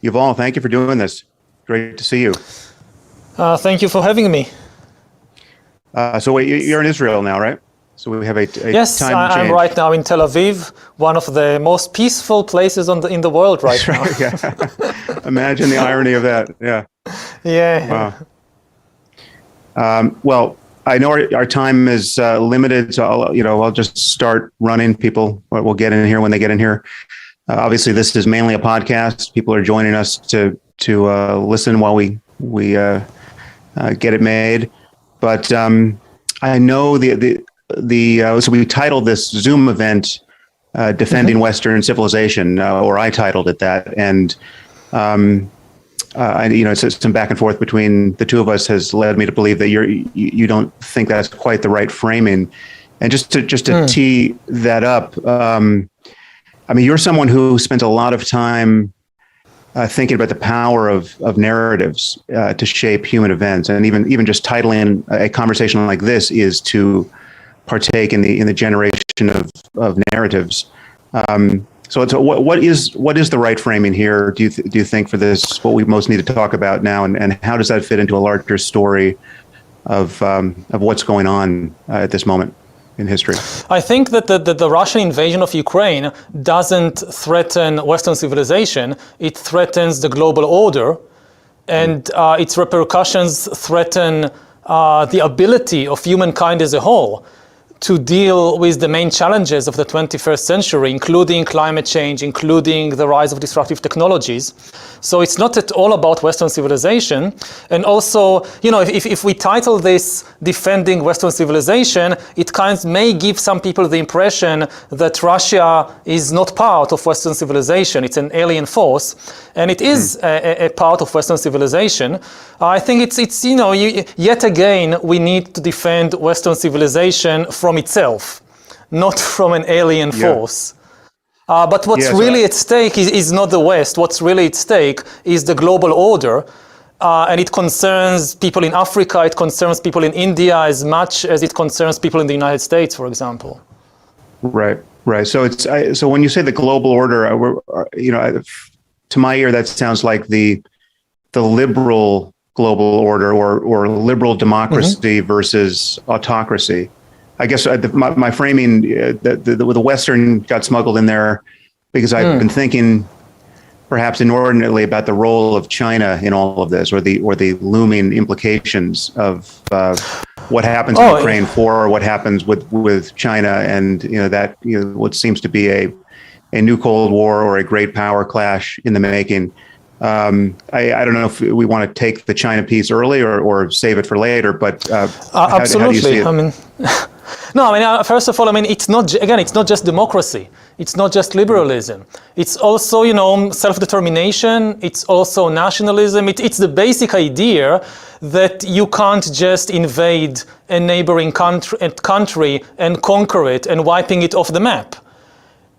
Yuval, thank you for doing this. Great to see you. Thank you for having me. So wait, you're in Israel now, right? So we have a yes, time change. I'm right now in Tel Aviv, one of the most peaceful places in the world right now. Right, yeah. Imagine the irony of that. Yeah. Yeah. Wow. Well, I know our time is limited, so I'll just start running. People will get in here when they get in here. Obviously, this is mainly a podcast. People are joining us to listen while we get it made. But I know so we titled this Zoom event "Defending Western Civilization," or I titled it that, and it's some back and forth between the two of us has led me to believe that you don't think that's quite the right framing. And just to tee that up, you're someone who spent a lot of time thinking about the power of narratives to shape human events, and even just titling a conversation like this is to partake in the generation of narratives. So what is the right framing here? Do you think for this, what we most need to talk about now, and how does that fit into a larger story of what's going on at this moment in history? I think that the Russian invasion of Ukraine doesn't threaten Western civilization. It threatens the global order, and its repercussions threaten the ability of humankind as a whole to deal with the main challenges of the 21st century, including climate change, including the rise of disruptive technologies. So it's not at all about Western civilization. And also, if we title this Defending Western Civilization, it may give some people the impression that Russia is not part of Western civilization. It's an alien force, and it is a part of Western civilization. I think it's yet again, we need to defend Western civilization from itself, not from an alien force. But what's really at stake is not the West. What's really at stake is the global order. And it concerns people in Africa, it concerns people in India as much as it concerns people in the United States, for example. Right. So so when you say the global order, to my ear, that sounds like the liberal global order or liberal democracy versus autocracy. I guess my framing, the Western got smuggled in there because I've been thinking perhaps inordinately about the role of China in all of this, or the looming implications of what happens in Ukraine or what happens with China, and what seems to be a new Cold War or a great power clash in the making. I don't know if we want to take the China piece early or save it for later, but absolutely. How do you see it? First of all, it's not just democracy. It's not just liberalism. It's also, self-determination. It's also nationalism. It's the basic idea that you can't just invade a neighboring country and conquer it and wiping it off the map.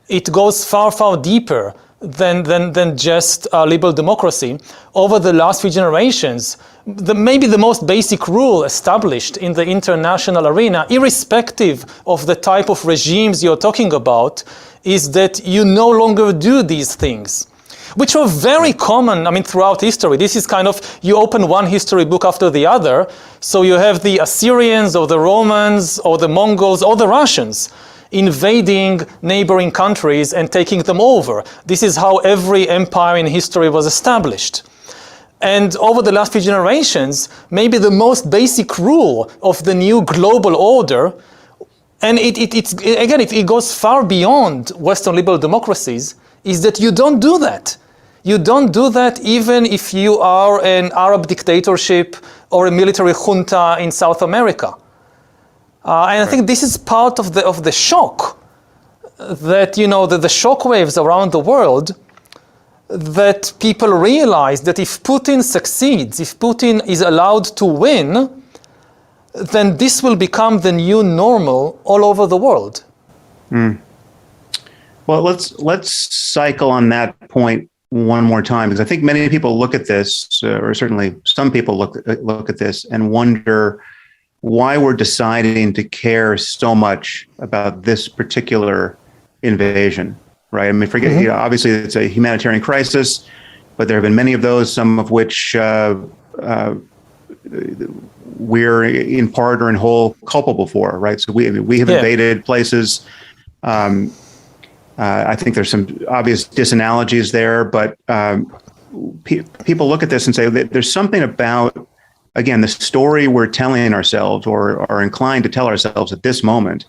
It goes far, far deeper than just liberal democracy. Over the last few generations, maybe the most basic rule established in the international arena, irrespective of the type of regimes you're talking about, is that you no longer do these things, which were very common, throughout history. This is you open one history book after the other, so you have the Assyrians or the Romans or the Mongols or the Russians invading neighboring countries and taking them over. This is how every empire in history was established. And over the last few generations, maybe the most basic rule of the new global order, and it goes far beyond Western liberal democracies, is that you don't do that. You don't do that even if you are an Arab dictatorship or a military junta in South America. And I think this is part of the shock that, the shock waves around the world, that people realize that if Putin succeeds, if Putin is allowed to win, then this will become the new normal all over the world. Well, let's cycle on that point one more time, because I think many people look at this, or certainly some people look at this and wonder why we're deciding to care so much about this particular invasion, right? Obviously it's a humanitarian crisis. but there have been many of those, some of which we're in part or in whole culpable for, right? So we have invaded places. I think there's some obvious disanalogies there, but people look at this and say that there's something about, again, the story we're telling ourselves or are inclined to tell ourselves at this moment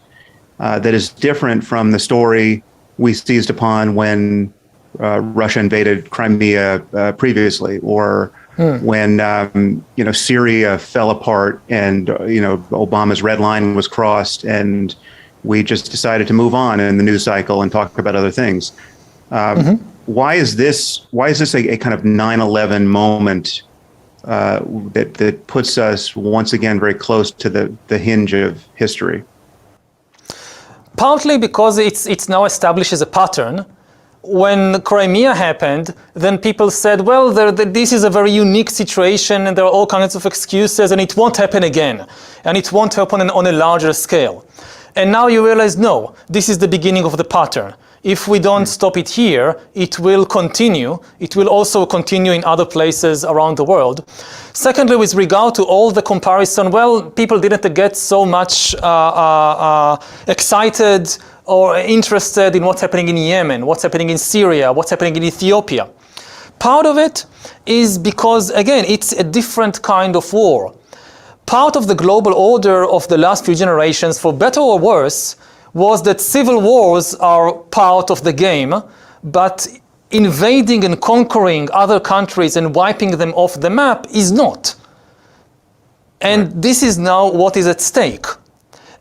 that is different from the story we seized upon when Russia invaded Crimea previously, or when Syria fell apart and Obama's red line was crossed and we just decided to move on in the news cycle and talk about other things. Why is this a kind of 9/11 moment that puts us once again very close to the hinge of history? Partly because it's now established as a pattern. When Crimea happened, then people said, well, this is a very unique situation and there are all kinds of excuses and it won't happen again. And it won't happen on a larger scale. And now you realize, no, this is the beginning of the pattern. If we don't stop it here, it will continue. It will also continue in other places around the world. Secondly, with regard to all the comparison, well, people didn't get so much excited or interested in what's happening in Yemen, what's happening in Syria, what's happening in Ethiopia. Part of it is because, again, it's a different kind of war. Part of the global order of the last few generations, for better or worse, was that civil wars are part of the game, but invading and conquering other countries and wiping them off the map is not. And this is now what is at stake.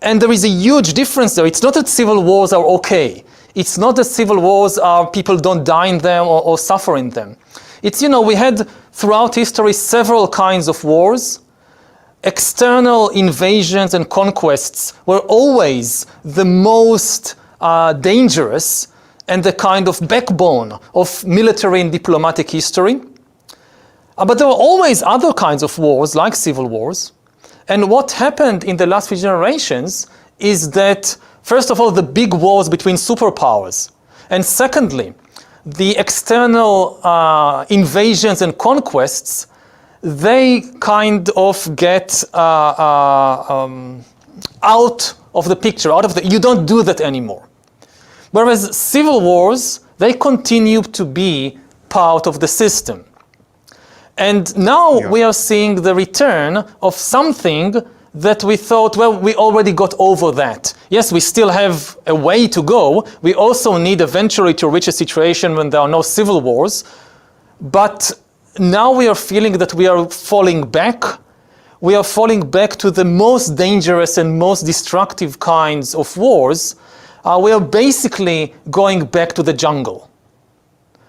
And there is a huge difference there. It's not that civil wars are okay. It's not that civil wars are people don't die in them or suffer in them. It's, we had throughout history several kinds of wars. External invasions and conquests were always the most dangerous and the kind of backbone of military and diplomatic history. But there were always other kinds of wars, like civil wars. And what happened in the last few generations is that, first of all, the big wars between superpowers, and secondly, the external invasions and conquests, they kind of get out of the picture, you don't do that anymore. Whereas civil wars, they continue to be part of the system. And now we are seeing the return of something that we thought, well, we already got over that. Yes, we still have a way to go. We also need eventually to reach a situation when there are no civil wars. But now we are feeling that we are falling back. We are falling back to the most dangerous and most destructive kinds of wars. We are basically going back to the jungle,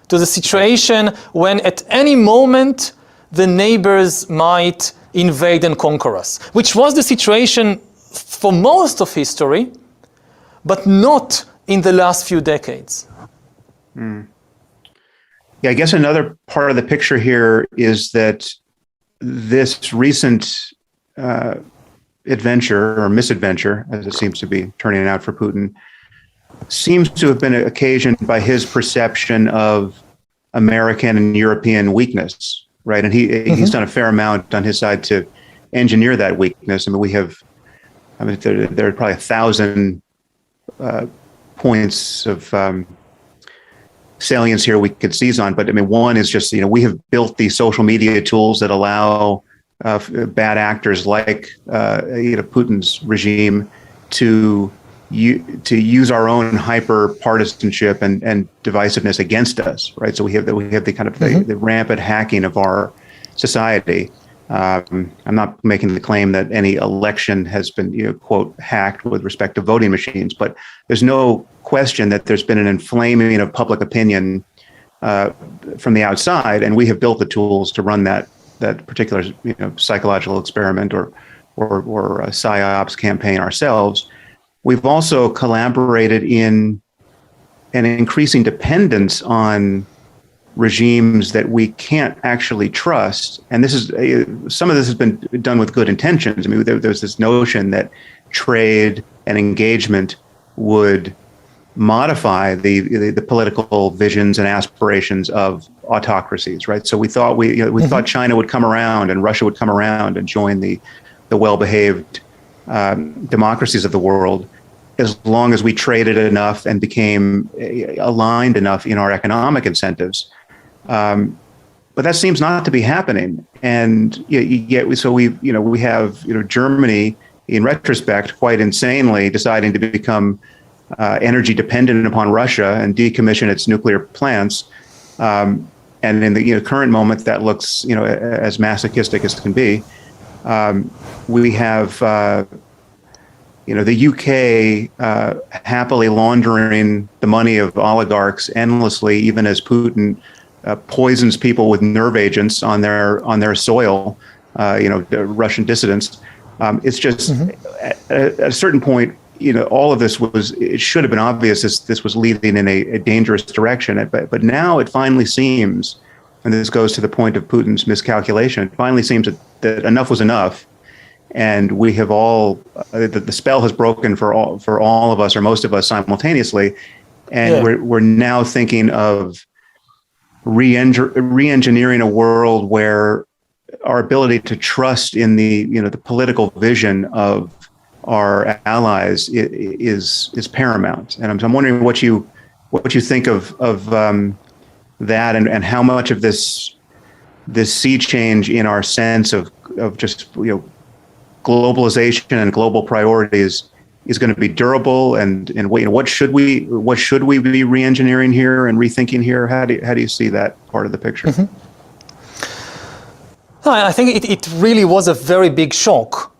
to the situation when at any moment the neighbors might invade and conquer us, which was the situation for most of history, but not in the last few decades. Yeah, I guess another part of the picture here is that this recent adventure or misadventure, as it seems to be turning out for Putin, seems to have been occasioned by his perception of American and European weakness, right? And he's done a fair amount on his side to engineer that weakness. I mean, there are probably 1,000 points of salience here we could seize on. But I mean, one is just, we have built these social media tools that allow bad actors like Putin's regime to use our own hyper partisanship and divisiveness against us, right? So we have the kind of the rampant hacking of our society. I'm not making the claim that any election has been, quote, hacked with respect to voting machines, but there's no question that there's been an inflaming of public opinion from the outside, and we have built the tools to run that particular psychological experiment or a psyops campaign ourselves. We've also collaborated in an increasing dependence on regimes that we can't actually trust. And this is some of this has been done with good intentions. I mean, there's this notion that trade and engagement would modify the political visions and aspirations of autocracies, right? So we thought we thought China would come around and Russia would come around and join the well-behaved democracies of the world, as long as we traded enough and became aligned enough in our economic incentives. But that seems not to be happening. And yet, so we have Germany, in retrospect, quite insanely deciding to become energy dependent upon Russia and decommission its nuclear plants. And in the current moment, that looks as masochistic as can be. We have the UK happily laundering the money of oligarchs endlessly, even as Putin poisons people with nerve agents on their soil. The Russian dissidents. It's just at a certain point, all of this it should have been obvious this was leading in a dangerous direction. But now it finally seems, and this goes to the point of Putin's miscalculation, it finally seems that enough was enough. And we have all, the spell has broken for all of us, or most of us simultaneously. And we're now thinking of re-engineering a world where our ability to trust in the political vision of our allies is paramount. And I'm wondering what you think of that, and how much of this sea change in our sense of just globalization and global priorities is going to be durable, and what should we be re-engineering here and rethinking here? How do you see that part of the picture? I think it really was a very big shock,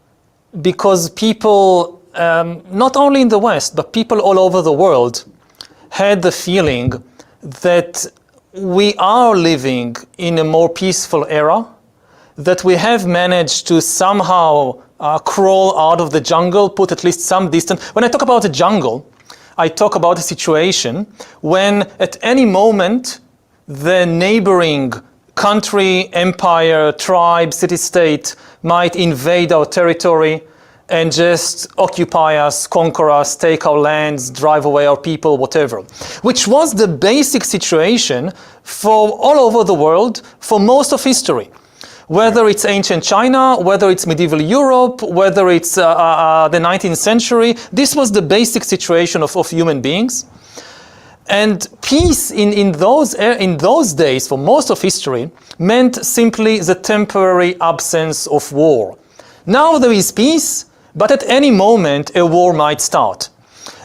because people, not only in the West, but people all over the world, had the feeling that we are living in a more peaceful era, that we have managed to somehow crawl out of the jungle, put at least some distance. When I talk about a jungle, I talk about a situation when at any moment the neighboring country, empire, tribe, city-state might invade our territory and just occupy us, conquer us, take our lands, drive away our people, whatever. Which was the basic situation for all over the world for most of history. Whether it's ancient China, whether it's medieval Europe, whether it's the 19th century, this was the basic situation of human beings. And peace in those days, for most of history, meant simply the temporary absence of war. Now there is peace, but at any moment a war might start.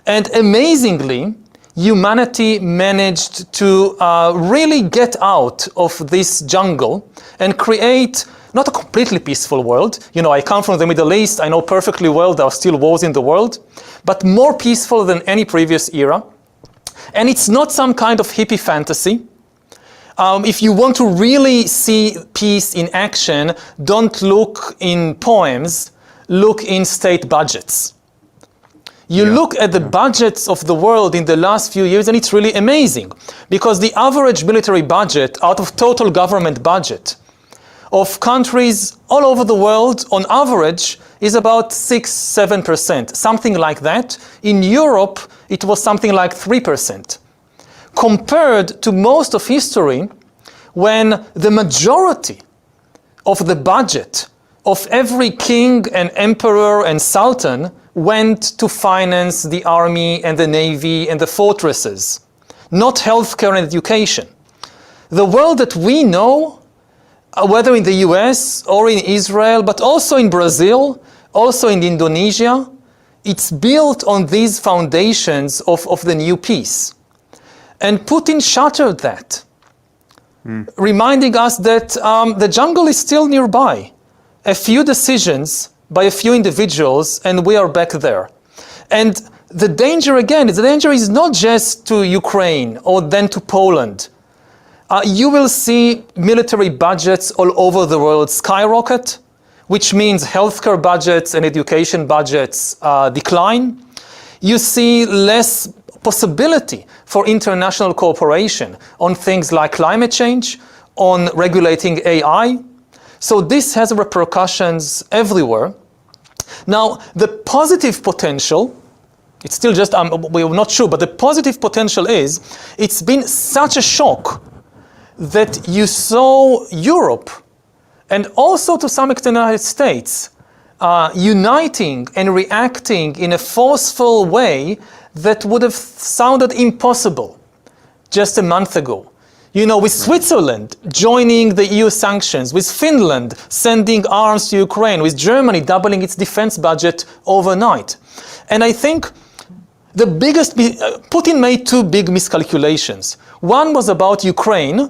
And amazingly, humanity managed to really get out of this jungle and create not a completely peaceful world. I come from the Middle East, I know perfectly well there are still wars in the world, but more peaceful than any previous era. And it's not some kind of hippie fantasy. If you want to really see peace in action, don't look in poems, look in state budgets. You look at the budgets of the world in the last few years, and it's really amazing, because the average military budget out of total government budget of countries all over the world on average is about 6-7%, something like that. In Europe, it was something like 3%. Compared to most of history, when the majority of the budget of every king and emperor and sultan went to finance the army and the navy and the fortresses, not healthcare and education. The world that we know, whether in the US or in Israel, but also in Brazil, also in Indonesia, it's built on these foundations of the new peace. And Putin shattered that, reminding us that the jungle is still nearby. A few decisions by a few individuals, and we are back there. And the danger is not just to Ukraine or then to Poland. You will see military budgets all over the world skyrocket, which means healthcare budgets and education budgets decline. You see less possibility for international cooperation on things like climate change, on regulating AI. So this has repercussions everywhere. Now, the positive potential It's still just, we're not sure, but the positive potential is, it's been such a shock that you saw Europe, and also to some extent the United States, uniting and reacting in a forceful way that would have sounded impossible just a month ago. You know, with Switzerland joining the EU sanctions, with Finland sending arms to Ukraine, with Germany doubling its defense budget overnight. And I think the biggest, Putin made two big miscalculations. One was about Ukraine.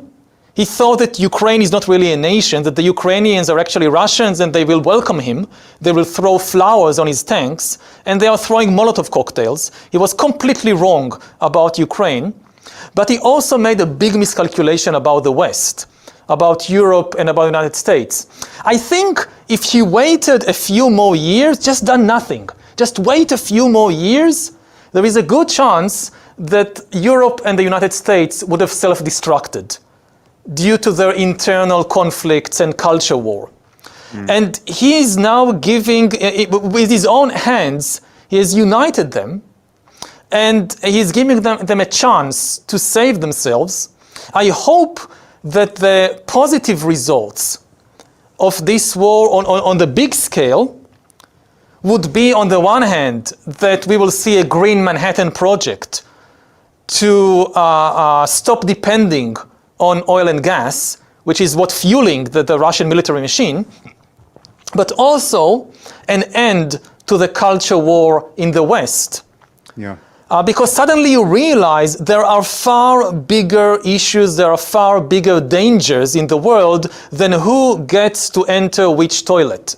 He thought that Ukraine is not really a nation, that the Ukrainians are actually Russians and they will welcome him. They will throw flowers on his tanks, and they are throwing Molotov cocktails. He was completely wrong about Ukraine. But he also made a big miscalculation about the West, about Europe and about the United States. I think if he waited a few more years, just done nothing, just wait a few more years, there is a good chance that Europe and the United States would have self-destructed due to their internal conflicts and culture war. And he is now giving, with his own hands, he has united them, and he's giving them a chance to save themselves. I hope that the positive results of this war on the big scale would be, on the one hand, that we will see a Green Manhattan project to stop depending on oil and gas, which is what fueling the Russian military machine, but also an end to the culture war in the West. Yeah. Because suddenly you realize there are far bigger issues, there are far bigger dangers in the world than who gets to enter which toilet.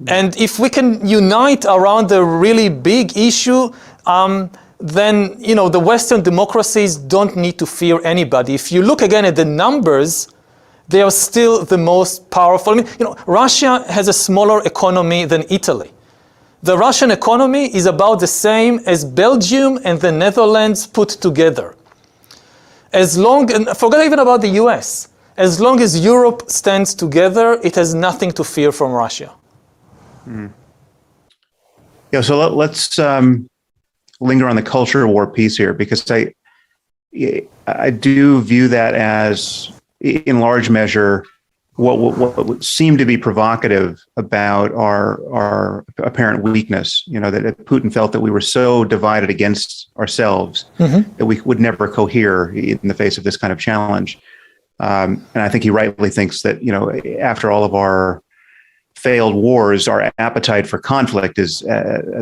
And if we can unite around the really big issue, then, you know, the Western democracies don't need to fear anybody. If you look again at the numbers, they are still the most powerful. I mean, you know, Russia has a smaller economy than Italy. The Russian economy is about the same as Belgium and the Netherlands put together. As long, and forget even about the US, as long as Europe stands together, it has nothing to fear from Russia. Yeah, so let's linger on the culture war piece here, because I do view that as, in large measure, what would seem to be provocative about our apparent weakness. You know, that Putin felt that we were so divided against ourselves that we would never cohere in the face of this kind of challenge. And I think he rightly thinks that, you know, after all of our failed wars, our appetite for conflict is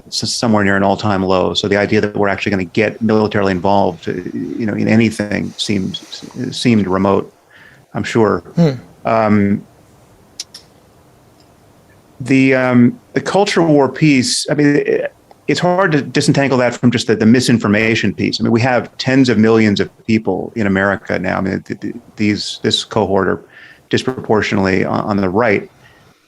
somewhere near an all-time low. So the idea that we're actually going to get militarily involved, you know, in anything seemed remote, I'm sure. The culture war piece, I mean, it's hard to disentangle that from just the misinformation piece. I mean, we have tens of millions of people in America now. I mean, this cohort are disproportionately on the right,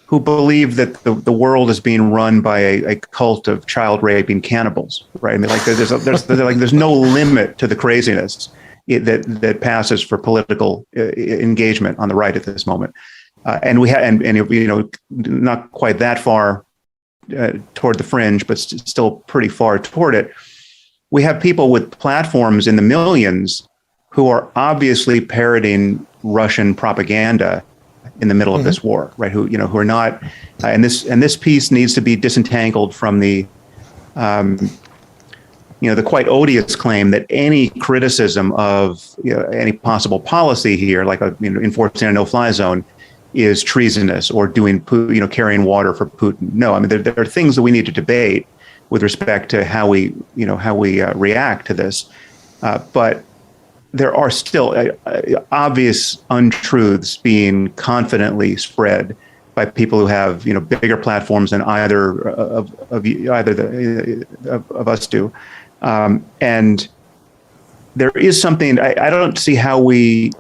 who believe that the world is being run by a cult of child raping cannibals, right? I mean, like there's no limit to the craziness that passes for political engagement on the right at this moment. And we have, and you know, not quite that far toward the fringe, but still pretty far toward it. We have people with platforms in the millions who are obviously parroting Russian propaganda in the middle of this war, right? Who are not, and this piece needs to be disentangled from the quite odious claim that any criticism of any possible policy here, like enforcing a no-fly zone, is treasonous or carrying water for Putin. No, I mean there are things that we need to debate with respect to how we react to this, but there are still obvious untruths being confidently spread by people who have bigger platforms than either of us do, and there is something I don't see how we.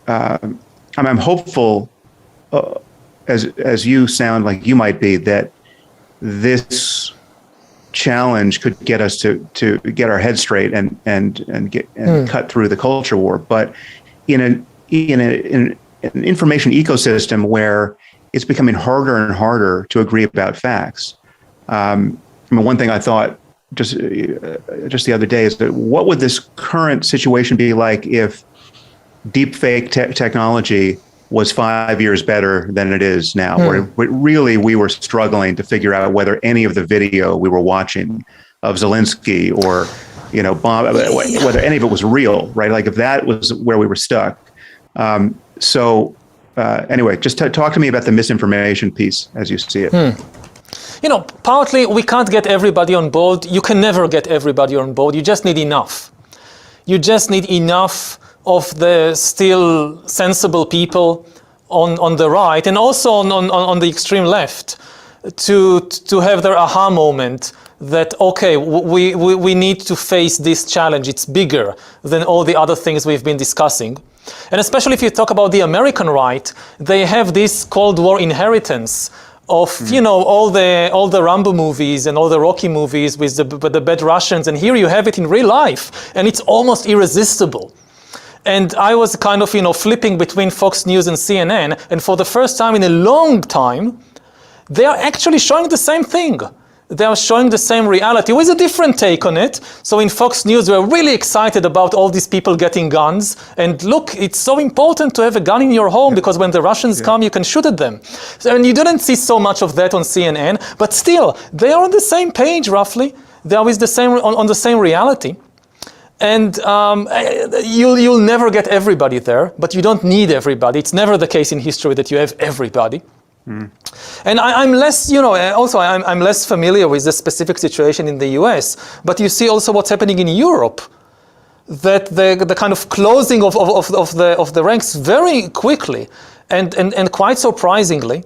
I'm hopeful, as you sound like you might be, that this challenge could get us to get our heads straight and cut through the culture war. But in an information ecosystem where it's becoming harder and harder to agree about facts. I mean, one thing I thought just the other day is that what would this current situation be like if deep fake technology was 5 years better than it is now, where really we were struggling to figure out whether any of the video we were watching of Zelensky or, whether any of it was real, right? Like if that was where we were stuck. Anyway, just talk to me about the misinformation piece as you see it. Partly we can't get everybody on board. You can never get everybody on board. You just need enough. You just need enough of the still sensible people on the right and also on the extreme left to have their aha moment that, okay, we need to face this challenge. It's bigger than all the other things we've been discussing. And especially if you talk about the American right, they have this Cold War inheritance of all the Rambo movies and all the Rocky movies with the bad Russians, and here you have it in real life, and it's almost irresistible. And I was kind of flipping between Fox News and CNN, and for the first time in a long time, they are actually showing the same thing. They are showing the same reality with a different take on it. So in Fox News, we're really excited about all these people getting guns. And look, it's so important to have a gun in your home because when the Russians come, you can shoot at them. And you didn't see so much of that on CNN, but still, they are on the same page, roughly. They are with the same on the same reality. And you'll never get everybody there, but you don't need everybody. It's never the case in history that you have everybody. And I'm less, I'm less familiar with the specific situation in the US, but you see also what's happening in Europe, that the kind of closing of the ranks very quickly and quite surprisingly.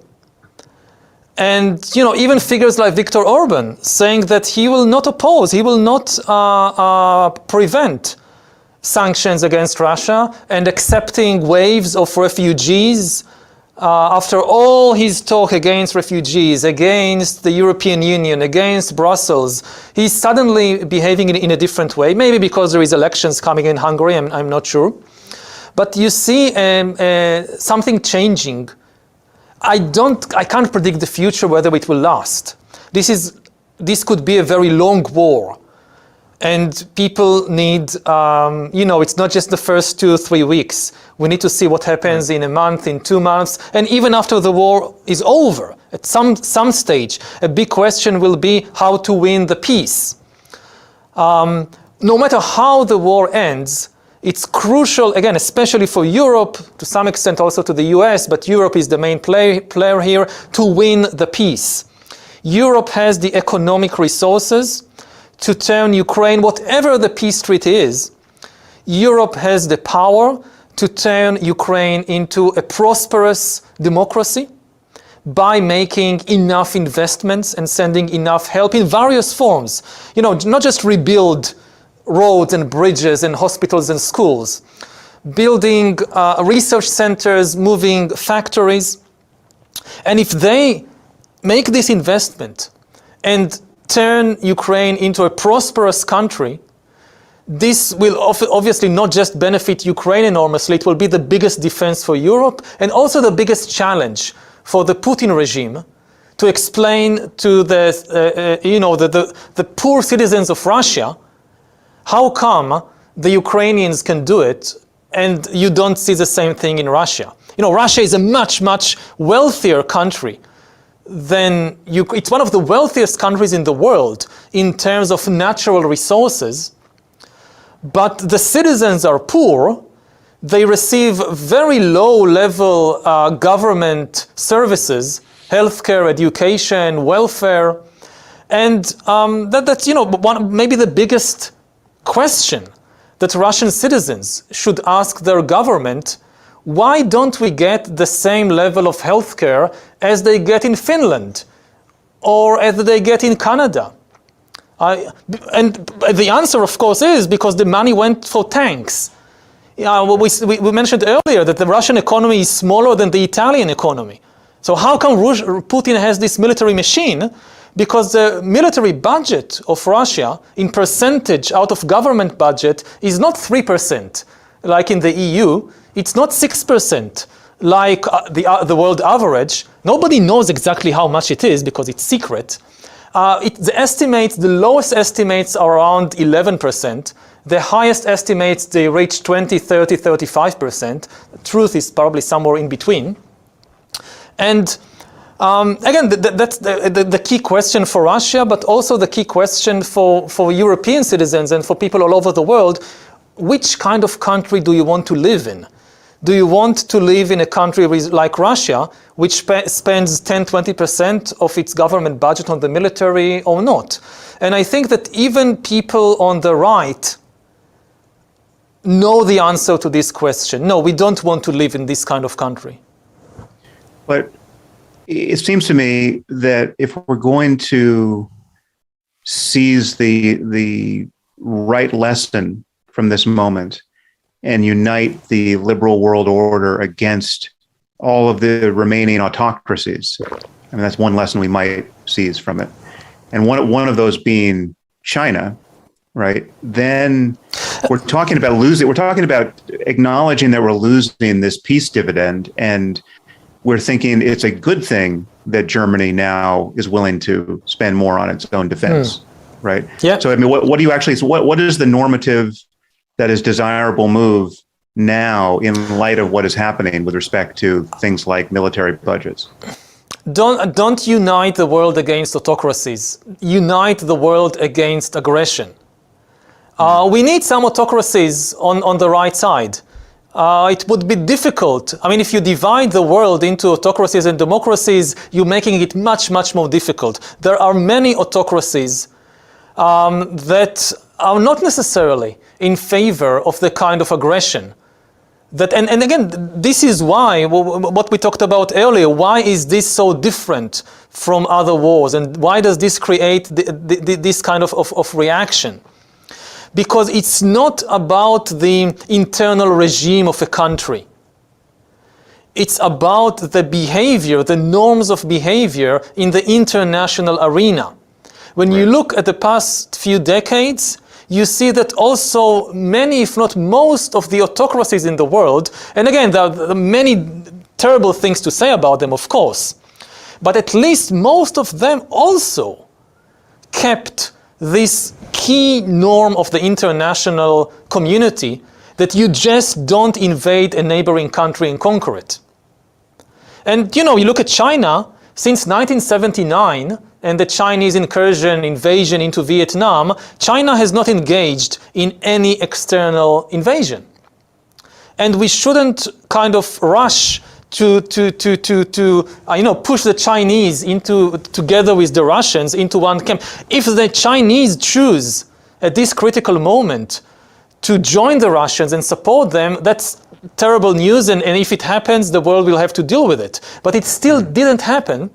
And, even figures like Viktor Orban saying that he will not oppose, he will not prevent sanctions against Russia and accepting waves of refugees. After all his talk against refugees, against the European Union, against Brussels, he's suddenly behaving in a different way, maybe because there is elections coming in Hungary, I'm not sure. But you see something changing. I can't predict the future, whether it will last. This could be a very long war. And people need, it's not just the first 2 or 3 weeks. We need to see what happens in a month, in 2 months, and even after the war is over. At some stage, a big question will be how to win the peace. No matter how the war ends, it's crucial, again, especially for Europe, to some extent also to the US, but Europe is the main player here, to win the peace. Europe has the economic resources to turn Ukraine, whatever the peace treaty is. Europe has the power to turn Ukraine into a prosperous democracy by making enough investments and sending enough help in various forms. Not just rebuild roads and bridges and hospitals and schools, building research centers, moving factories. And if they make this investment and turn Ukraine into a prosperous country, this will obviously not just benefit Ukraine enormously, it will be the biggest defense for Europe and also the biggest challenge for the Putin regime to explain to the poor citizens of Russia how come the Ukrainians can do it and you don't see the same thing in Russia. Russia is a much, much wealthier country than it's one of the wealthiest countries in the world in terms of natural resources, but the citizens are poor. They receive very low-level government services, healthcare, education, welfare, and that's maybe the biggest question that Russian citizens should ask their government. Why don't we get the same level of healthcare as they get in Finland or as they get in Canada? And the answer, of course, is because the money went for tanks. We mentioned earlier that the Russian economy is smaller than the Italian economy. So how come Putin has this military machine? Because the military budget of Russia in percentage out of government budget is not 3% like in the EU. It's not 6% like the world average. Nobody knows exactly how much it is because it's secret. The lowest estimates are around 11%. The highest estimates, they reach 20, 30, 35%. The truth is probably somewhere in between. And again, that's the key question for Russia, but also the key question for European citizens and for people all over the world. Which kind of country do you want to live in? Do you want to live in a country like Russia, which spends 10, 20% of its government budget on the military or not? And I think that even people on the right know the answer to this question. No, we don't want to live in this kind of country. But it seems to me that if we're going to seize the right lesson from this moment and unite the liberal world order against all of the remaining autocracies, I mean, that's one lesson we might seize from it. And one of those being China, right? Then we're talking about losing, we're talking about acknowledging that we're losing this peace dividend, and we're thinking it's a good thing that Germany now is willing to spend more on its own defense, right? Yeah. So, I mean, what do you actually, so what is the normative that is desirable move now in light of what is happening with respect to things like military budgets? Don't unite the world against autocracies. Unite the world against aggression. We need some autocracies on the right side. It would be difficult. I mean, if you divide the world into autocracies and democracies, you're making it much, much more difficult. There are many autocracies that are not necessarily in favor of the kind of aggression. And again, this is why, what we talked about earlier, why is this so different from other wars, and why does this create this kind of reaction? Because it's not about the internal regime of a country. It's about the behavior, the norms of behavior in the international arena. When you look at the past few decades, you see that also many, if not most, of the autocracies in the world, and again, there are many terrible things to say about them, of course, but at least most of them also kept this key norm of the international community that you just don't invade a neighboring country and conquer it. And you look at China, since 1979 and the Chinese invasion into Vietnam, China has not engaged in any external invasion. And we shouldn't kind of rush to push the Chinese together with the Russians into one camp. If the Chinese choose at this critical moment to join the Russians and support them, that's terrible news, and if it happens, the world will have to deal with it. But it still didn't happen,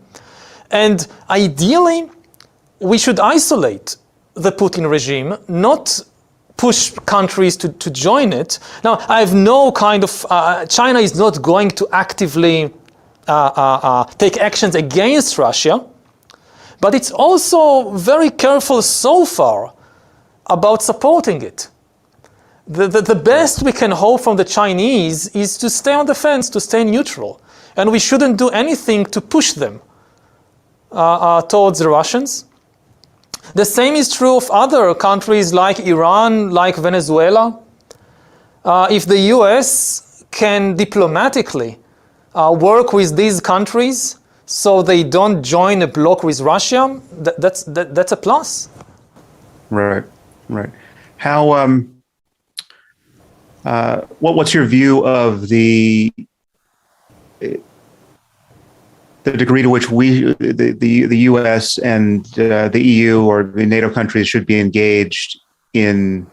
and ideally, we should isolate the Putin regime, not push countries to join it. Now, I have no kind of, China is not going to actively take actions against Russia, but it's also very careful so far about supporting it. The best we can hope from the Chinese is to stay on the fence, to stay neutral, and we shouldn't do anything to push them towards the Russians. The same is true of other countries like Iran, like Venezuela. If the US can diplomatically work with these countries so they don't join a bloc with Russia, that's a plus. Right. How? What's your view of the degree to which the U.S. and the EU or the NATO countries should be engaged in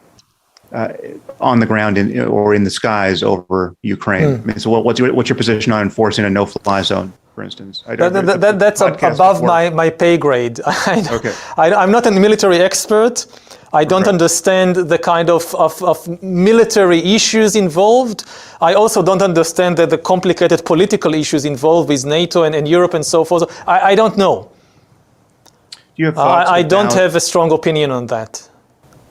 on the ground or in the skies over Ukraine? I mean, so what's your position on enforcing a no-fly zone, for instance? That's above my pay grade. Okay. I'm not a military expert. I don't understand the kind of military issues involved. I also don't understand the complicated political issues involved with NATO and Europe and so forth. I don't know. Do you have thoughts I don't have a strong opinion on that.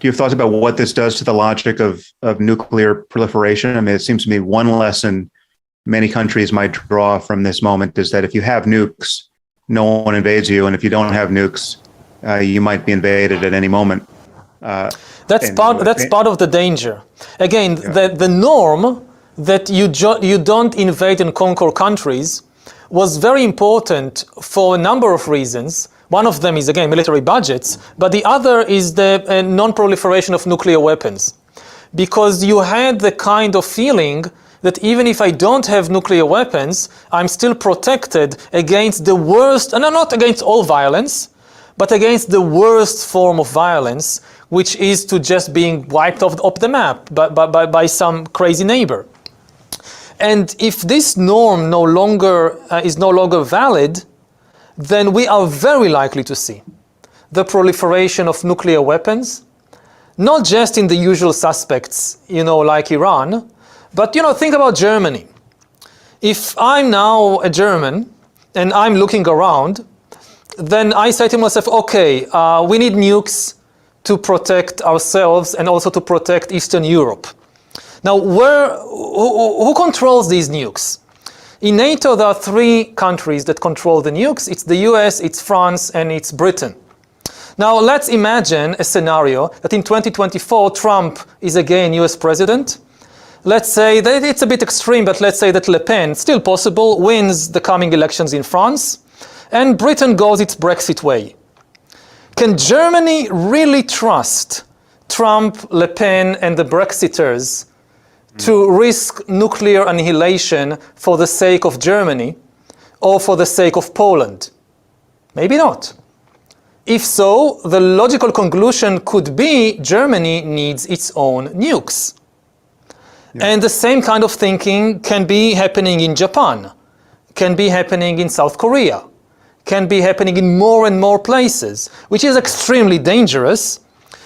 Do you have thoughts about what this does to the logic of nuclear proliferation? I mean, it seems to me one lesson many countries might draw from this moment is that if you have nukes, no one invades you, and if you don't have nukes, you might be invaded at any moment. That's part of the danger. Again, the norm that you don't invade and conquer countries was very important for a number of reasons. One of them is, again, military budgets, but the other is the non-proliferation of nuclear weapons. Because you had the kind of feeling that even if I don't have nuclear weapons, I'm still protected against the worst, and not against all violence, but against the worst form of violence, which is to just being wiped off the map by some crazy neighbor. And if this norm is no longer valid, then we are very likely to see the proliferation of nuclear weapons, not just in the usual suspects, like Iran, but think about Germany. If I'm now a German and I'm looking around, then I say to myself, okay, we need nukes to protect ourselves and also to protect Eastern Europe. Now, who controls these nukes? In NATO, there are 3 countries that control the nukes. It's the US, it's France, and it's Britain. Now, let's imagine a scenario that in 2024, Trump is again US president. Let's say that it's a bit extreme, but let's say that Le Pen, still possible, wins the coming elections in France, and Britain goes its Brexit way. Can Germany really trust Trump, Le Pen, and the Brexiters to risk nuclear annihilation for the sake of Germany or for the sake of Poland? Maybe not. If so, the logical conclusion could be Germany needs its own nukes. Yeah. And the same kind of thinking can be happening in Japan, can be happening in South Korea, can be happening in more and more places, which is extremely dangerous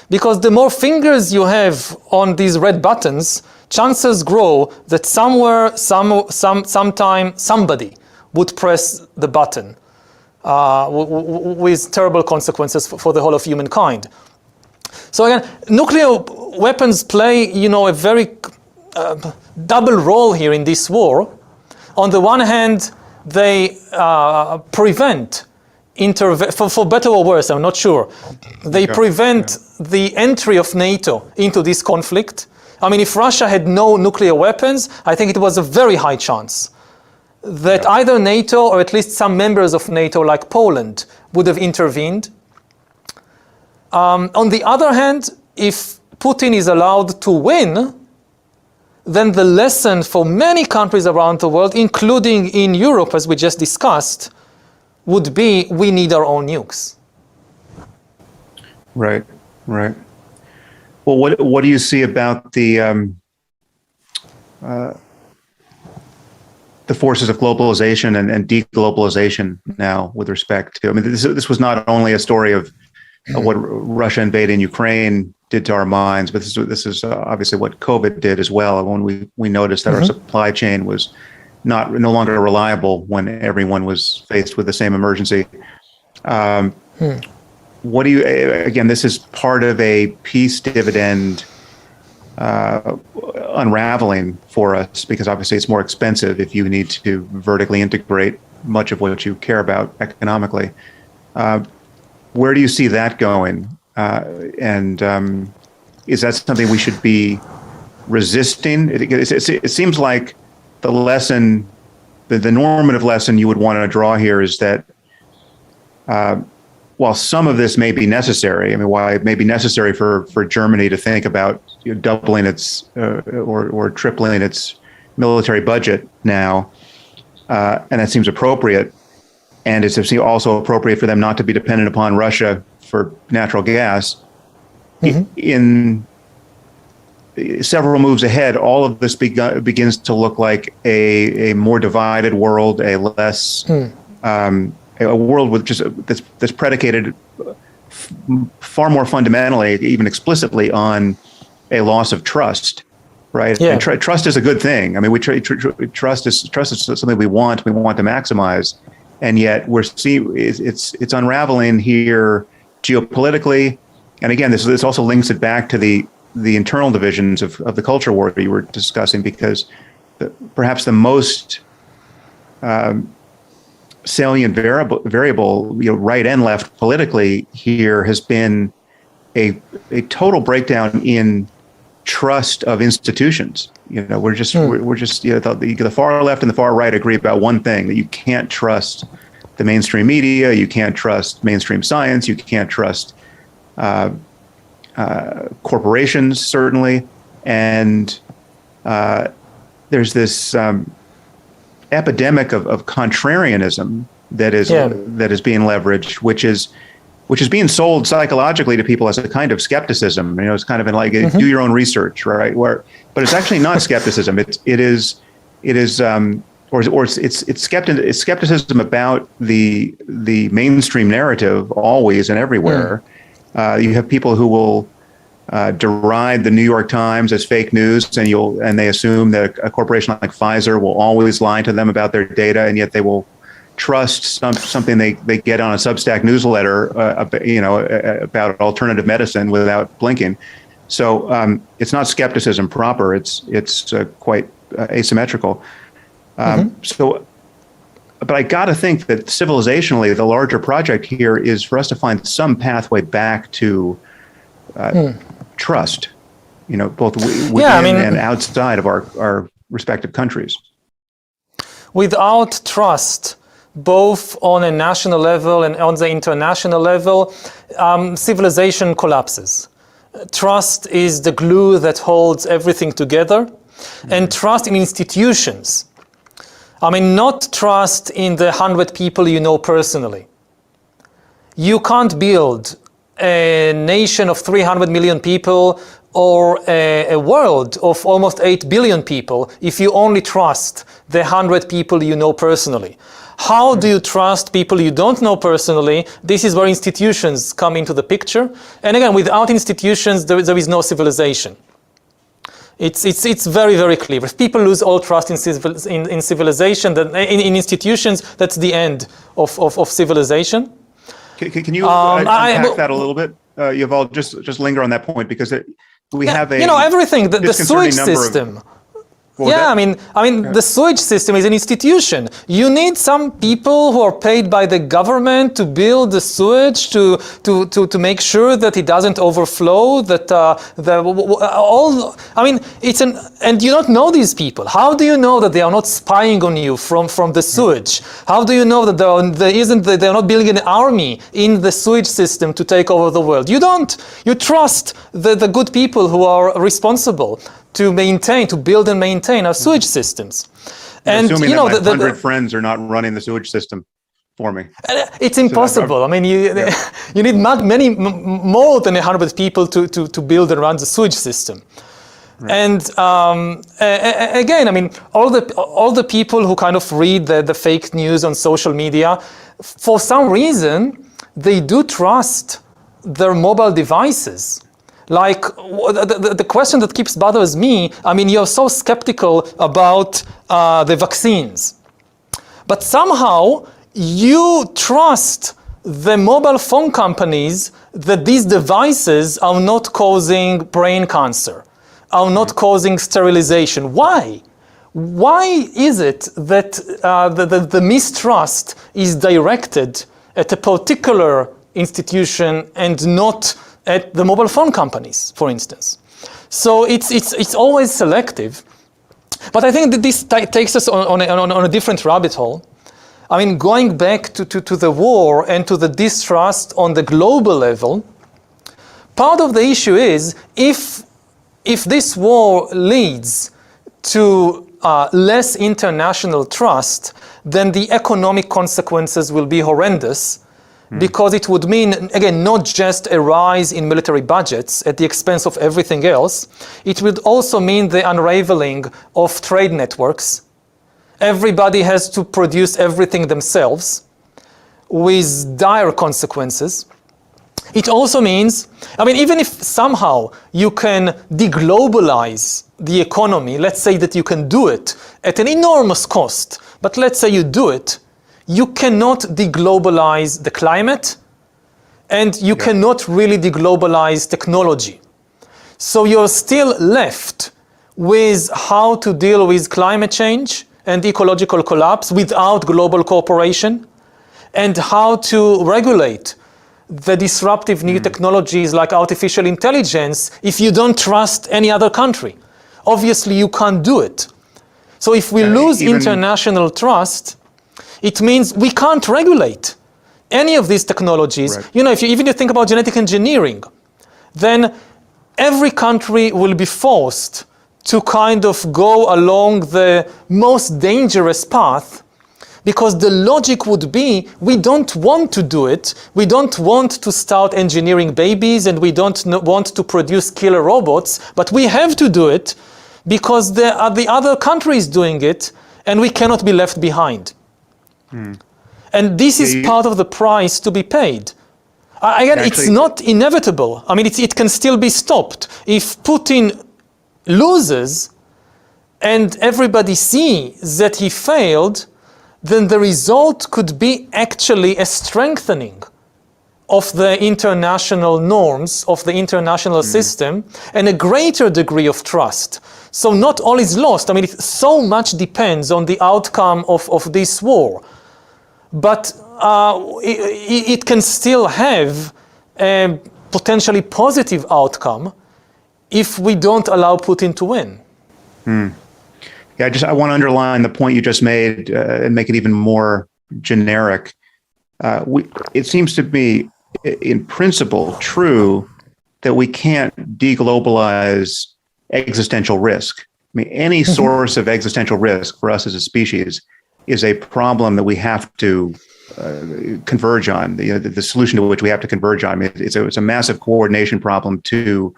because the more fingers you have on these red buttons, chances grow that somewhere, sometime, somebody would press the button with terrible consequences for the whole of humankind. So again, nuclear weapons play, a very double role here in this war. On the one hand, they prevent, for better or worse, I'm not sure, they prevent the entry of NATO into this conflict. I mean, if Russia had no nuclear weapons, I think it was a very high chance that either NATO or at least some members of NATO, like Poland, would have intervened. On the other hand, if Putin is allowed to win, then the lesson for many countries around the world, including in Europe, as we just discussed, would be we need our own nukes. Right. Well, what do you see about the forces of globalization and deglobalization now with respect to? I mean, this was not only a story of what Russia invading Ukraine did to our minds, but this is obviously what COVID did as well. When we noticed that our supply chain was no longer reliable when everyone was faced with the same emergency. What do you, again, this is part of a peace dividend unraveling for us, because obviously it's more expensive if you need to vertically integrate much of what you care about economically. Where do you see that going? And is that something we should be resisting? It seems like the lesson, the normative lesson you would want to draw here is that while some of this may be necessary, I mean, why it may be necessary for Germany to think about doubling its or tripling its military budget now, and that seems appropriate. And it's also appropriate for them not to be dependent upon Russia for natural gas. In several moves ahead, all of this begins to look like a more divided world, a less a world with that's predicated far more fundamentally, even explicitly, on a loss of trust, right? Yeah. And trust is a good thing. I mean, trust is something we want to maximize, and yet we're seeing it's unraveling here geopolitically. And again, this also links it back to the internal divisions of the culture war that you were discussing, because perhaps the most salient variable, right and left politically here, has been a total breakdown in trust of institutions. We're just the far left and the far right agree about one thing, that you can't trust the mainstream media, you can't trust mainstream science, you can't trust corporations, certainly, and there's this epidemic of contrarianism that is being leveraged, which is being sold psychologically to people as a kind of skepticism. It's kind of in like do your own research, right? But it's actually not skepticism. It's skepticism about the mainstream narrative always and everywhere. You have people who will deride the New York Times as fake news, and they assume that a corporation like Pfizer will always lie to them about their data, and yet they will trust something they get on a Substack newsletter, about alternative medicine without blinking. So it's not skepticism proper. It's quite asymmetrical. But I got to think that civilizationally, the larger project here is for us to find some pathway back to trust, both within and outside of our respective countries. Without trust, both on a national level and on the international level, civilization collapses. Trust is the glue that holds everything together, and trust in institutions. Not trust in the 100 people you know personally. You can't build a nation of 300 million people or a world of almost 8 billion people if you only trust the 100 people you know personally. How do you trust people you don't know personally? This is where institutions come into the picture. And again, without institutions, there is no civilization. It's very, very clear. If people lose all trust in civilization, in institutions, that's the end of civilization. Can you unpack that a little bit? Yuval, just linger on that point, because we have everything, the sewage system. The sewage system is an institution. You need some people who are paid by the government to build the sewage, to make sure that it doesn't overflow, and you don't know these people. How do you know that they are not spying on you from the sewage? How do you know that they're not building an army in the sewage system to take over the world? You don't. You trust the good people who are responsible to build and maintain our sewage systems. And assuming that my 100 friends are not running the sewage system for me. It's impossible. You need many more than 100 people to build and run the sewage system. Right. And again, all the people who kind of read the fake news on social media, for some reason, they do trust their mobile devices. Like the question that keeps bothers me, you're so skeptical about the vaccines, but somehow you trust the mobile phone companies that these devices are not causing brain cancer, are not causing sterilization. Why? Why is it that the mistrust is directed at a particular institution and not at the mobile phone companies, for instance? So it's always selective. But I think that this takes us on a different rabbit hole. Going back to the war and to the distrust on the global level, part of the issue is if this war leads to less international trust, then the economic consequences will be horrendous. Because it would mean, again, not just a rise in military budgets at the expense of everything else, it would also mean the unraveling of trade networks. Everybody has to produce everything themselves, with dire consequences. It also means, even if somehow you can deglobalize the economy, let's say that you can do it at an enormous cost, but let's say you do it, you cannot deglobalize the climate, and you cannot really deglobalize technology. So you're still left with how to deal with climate change and ecological collapse without global cooperation. and how to regulate the disruptive new technologies like artificial intelligence if you don't trust any other country. Obviously, you can't do it. So if we lose international trust, it means we can't regulate any of these technologies. Right. You know, if you even think about genetic engineering, then every country will be forced to kind of go along the most dangerous path, because the logic would be, we don't want to do it, we don't want to start engineering babies, and we don't want to produce killer robots, but we have to do it because there are the other countries doing it, and we cannot be left behind. And this is part of the price to be paid. Again, it's not inevitable. I mean, it can still be stopped. If Putin loses and everybody sees that he failed, then the result could be actually a strengthening of the international norms, of the international system, and a greater degree of trust. So not all is lost. I mean, so much depends on the outcome of this war. But it can still have a potentially positive outcome if we don't allow Putin to win. Yeah, I want to underline the point you just made and make it even more generic. It seems to be, in principle, true that we can't deglobalize existential risk. I mean, any source of existential risk for us as a species is a problem that we have to converge on. The solution to which we have to converge on. I mean, it's a massive coordination problem to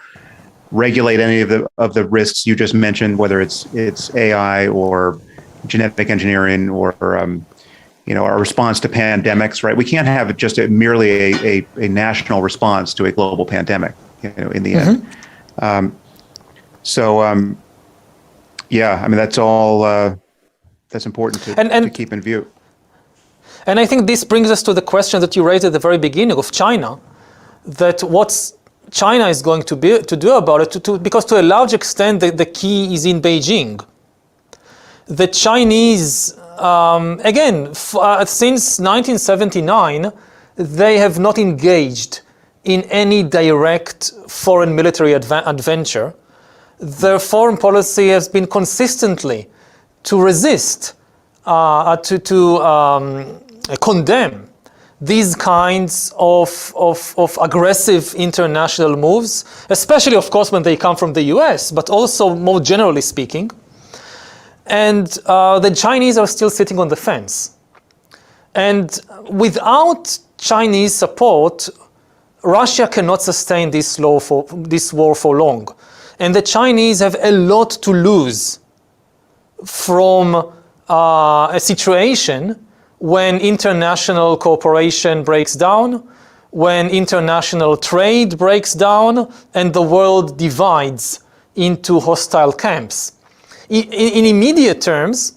regulate any of the risks you just mentioned, whether it's AI or genetic engineering or our response to pandemics. Right? We can't have just merely a national response to a global pandemic. In the end. Yeah, I mean that's all. That's important to keep in view. And I think this brings us to the question that you raised at the very beginning of China, that what's China is going to do about it, because to a large extent the key is in Beijing. The Chinese, again, since 1979, they have not engaged in any direct foreign military adventure. Their foreign policy has been consistently to resist, to condemn these kinds of aggressive international moves, especially, of course, when they come from the US, but also more generally speaking. And the Chinese are still sitting on the fence. And without Chinese support, Russia cannot sustain this war for long. And the Chinese have a lot to lose from a situation when international cooperation breaks down, when international trade breaks down, and the world divides into hostile camps. In immediate terms,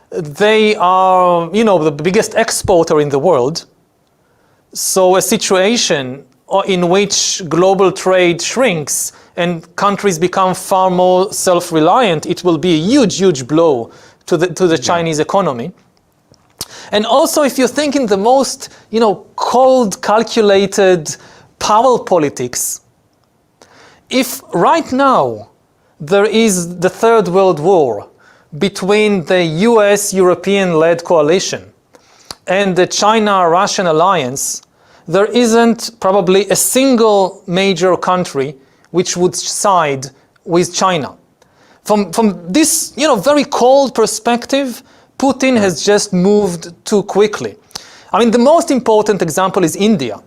they are, the biggest exporter in the world. So a situation in which global trade shrinks and countries become far more self-reliant, it will be a huge, huge blow to the Chinese economy. And also, if you think in the most, cold, calculated power politics, if right now there is the Third World War between the US-European-led coalition and the China-Russian alliance, there isn't probably a single major country which would side with China. From this, very cold perspective, Putin has just moved too quickly. I mean, the most important example is India.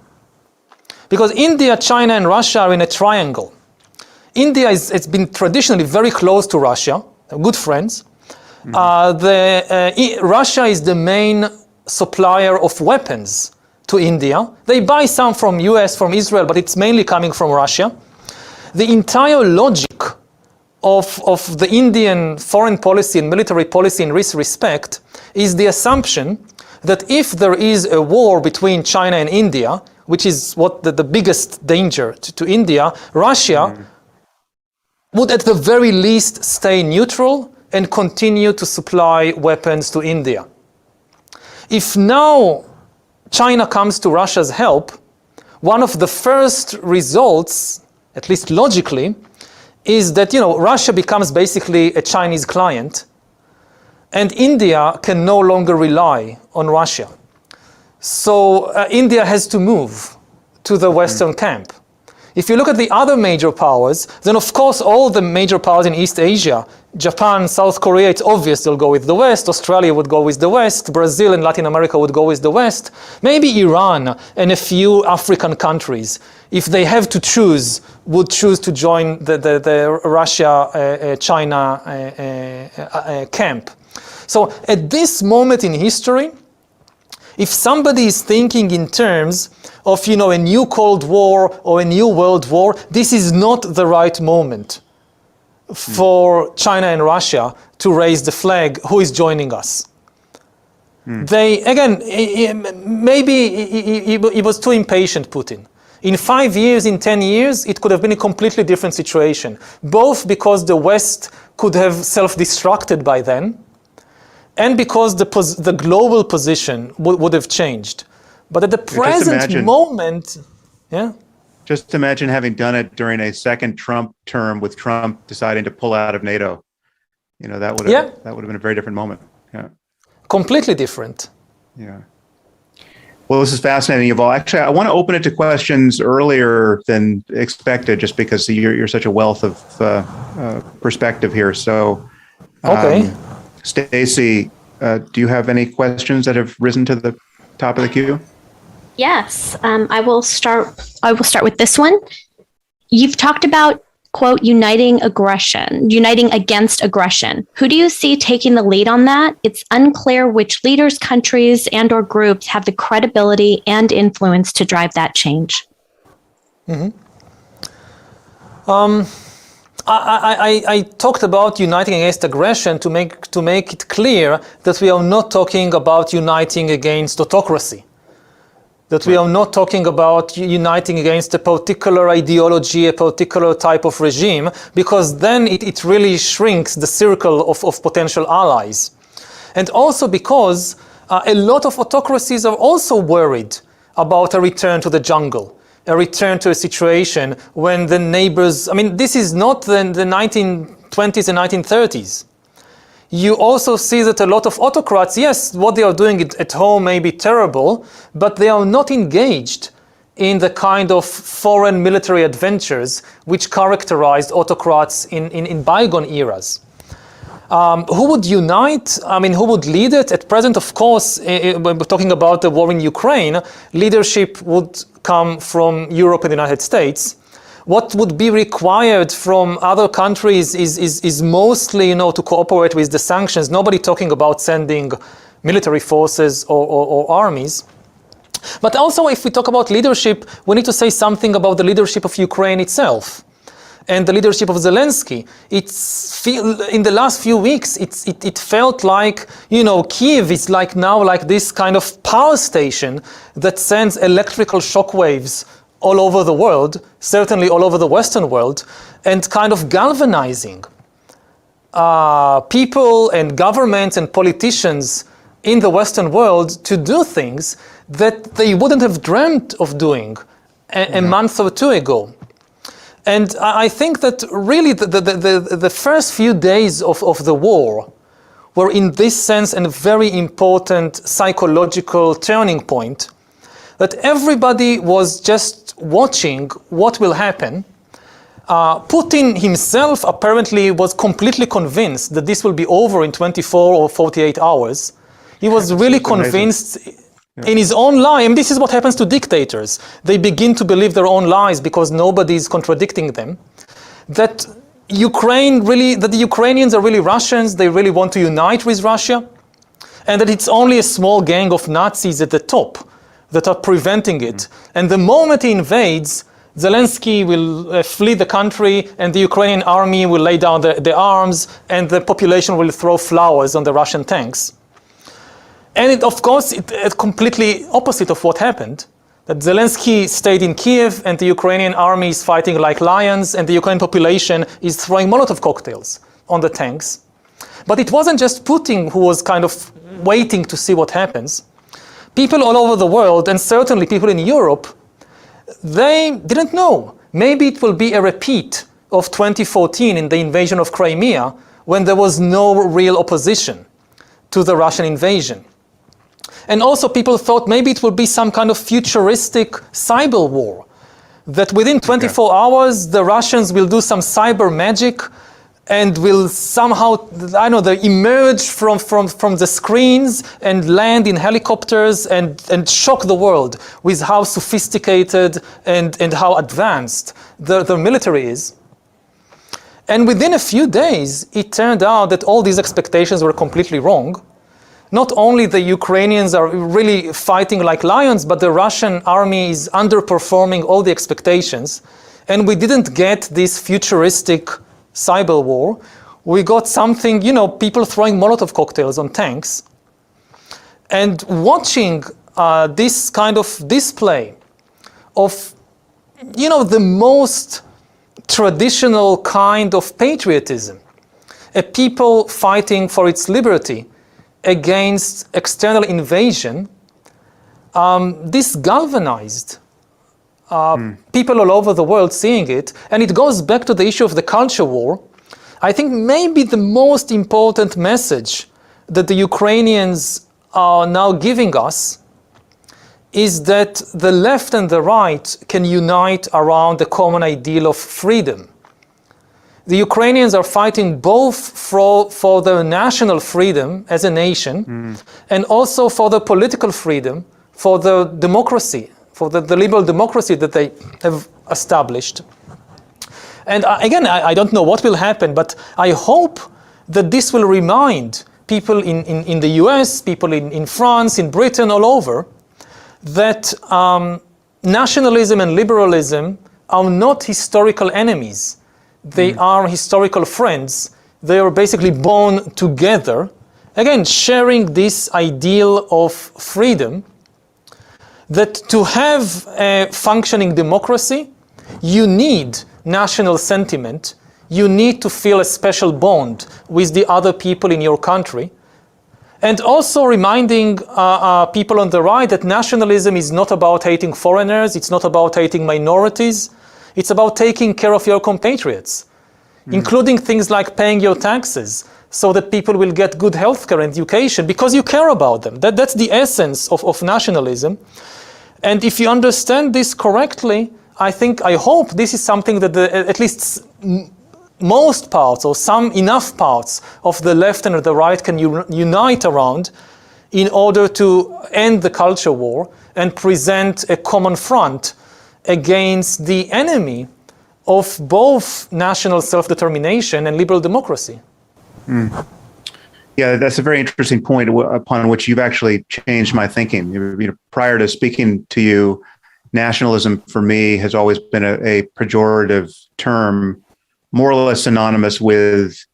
Because India, China, and Russia are in a triangle. India has been traditionally very close to Russia, good friends. Russia is the main supplier of weapons to India. They buy some from US, from Israel, but it's mainly coming from Russia. The entire logic of the Indian foreign policy and military policy in this respect is the assumption that if there is a war between China and India, which is what the biggest danger to India, Russia would at the very least stay neutral and continue to supply weapons to India. If now China comes to Russia's help, one of the first results, at least logically, is that, Russia becomes basically a Chinese client, and India can no longer rely on Russia. So India has to move to the Western camp. If you look at the other major powers, then of course all the major powers in East Asia, Japan, South Korea, it's obvious they'll go with the West, Australia would go with the West, Brazil and Latin America would go with the West, maybe Iran and a few African countries, if they have to choose, would choose to join the Russia-China camp. So at this moment in history, if somebody is thinking in terms of, a new Cold War or a new World War, this is not the right moment for China and Russia to raise the flag, who is joining us. They, again, maybe he was too impatient, Putin. In 5 years, in 10 years, it could have been a completely different situation, both because the West could have self-destructed by then, and because the global position would have changed. But at the present moment, Just imagine having done it during a second Trump term with Trump deciding to pull out of NATO. That would have been a very different moment. Yeah. Completely different. Yeah. Well, this is fascinating, Yuval. Actually, I want to open it to questions earlier than expected, just because you're such a wealth of perspective here. So, okay. Stacy, do you have any questions that have risen to the top of the queue? Yes, I will start with this one. You've talked about, quote, uniting against aggression. Who do you see taking the lead on that? It's unclear which leaders, countries, and or groups have the credibility and influence to drive that change. Mm-hmm. I talked about uniting against aggression to make it clear that we are not talking about uniting against autocracy. That we are not talking about uniting against a particular ideology, a particular type of regime, because then it really shrinks the circle of potential allies. And also because a lot of autocracies are also worried about a return to the jungle, a return to a situation when the neighbors, this is not the 1920s and 1930s. You also see that a lot of autocrats, yes, what they are doing at home may be terrible, but they are not engaged in the kind of foreign military adventures which characterized autocrats in bygone eras. Who would unite? Who would lead it? At present, of course, when we're talking about the war in Ukraine, leadership would come from Europe and the United States. What would be required from other countries is mostly, to cooperate with the sanctions. Nobody talking about sending military forces or armies. But also, if we talk about leadership, we need to say something about the leadership of Ukraine itself and the leadership of Zelensky. In the last few weeks, it felt like, Kiev is like this kind of power station that sends electrical shockwaves all over the world, certainly all over the Western world, and kind of galvanizing people and governments and politicians in the Western world to do things that they wouldn't have dreamt of doing a month or two ago. And I think that really the first few days of the war were in this sense a very important psychological turning point, that everybody was just watching what will happen. Putin himself apparently was completely convinced that this will be over in 24 or 48 hours. He was really convinced in his own lie. And this is what happens to dictators. They begin to believe their own lies because nobody is contradicting them. That the Ukrainians are really Russians, they really want to unite with Russia, and that it's only a small gang of Nazis at the top that are preventing it. And the moment he invades, Zelensky will flee the country and the Ukrainian army will lay down the arms and the population will throw flowers on the Russian tanks. And of course, it's completely opposite of what happened. That Zelensky stayed in Kiev and the Ukrainian army is fighting like lions and the Ukrainian population is throwing Molotov cocktails on the tanks. But it wasn't just Putin who was kind of waiting to see what happens. people all over the world, and certainly people in Europe, they didn't know. Maybe it will be a repeat of 2014 in the invasion of Crimea, when there was no real opposition to the Russian invasion. And also people thought maybe it will be some kind of futuristic cyber war, that within 24 hours the Russians will do some cyber magic and will somehow, I don't know, they emerge from the screens and land in helicopters and shock the world with how sophisticated and how advanced the military is. And within a few days, it turned out that all these expectations were completely wrong. Not only the Ukrainians are really fighting like lions, but the Russian army is underperforming all the expectations. And we didn't get this futuristic cyber war. We got something, you know, people throwing Molotov cocktails on tanks. And watching this kind of display of, you know, the most traditional kind of patriotism, a people fighting for its liberty against external invasion, this galvanized people all over the world seeing it. And it goes back to the issue of the culture war. I think maybe the most important message that the Ukrainians are now giving us is that the left and the right can unite around the common ideal of freedom. The Ukrainians are fighting both for their national freedom as a nation and also for the political freedom, for the democracy, for the liberal democracy that they have established. And again, I don't know what will happen, but I hope that this will remind people in the US, people in France, in Britain, all over, that nationalism and liberalism are not historical enemies. They are historical friends. They are basically born together, again, sharing this ideal of freedom, that to have a functioning democracy, you need national sentiment. You need to feel a special bond with the other people in your country. And also reminding people on the right that nationalism is not about hating foreigners, it's not about hating minorities, it's about taking care of your compatriots, including things like paying your taxes so that people will get good healthcare and education because you care about them. That's the essence of nationalism. And if you understand this correctly, I hope this is something that at least most parts or some enough parts of the left and the right can unite around in order to end the culture war and present a common front against the enemy of both national self-determination and liberal democracy. Yeah, that's a very interesting point upon which you've actually changed my thinking. You know, prior to speaking to you, nationalism for me has always been a pejorative term, more or less synonymous with,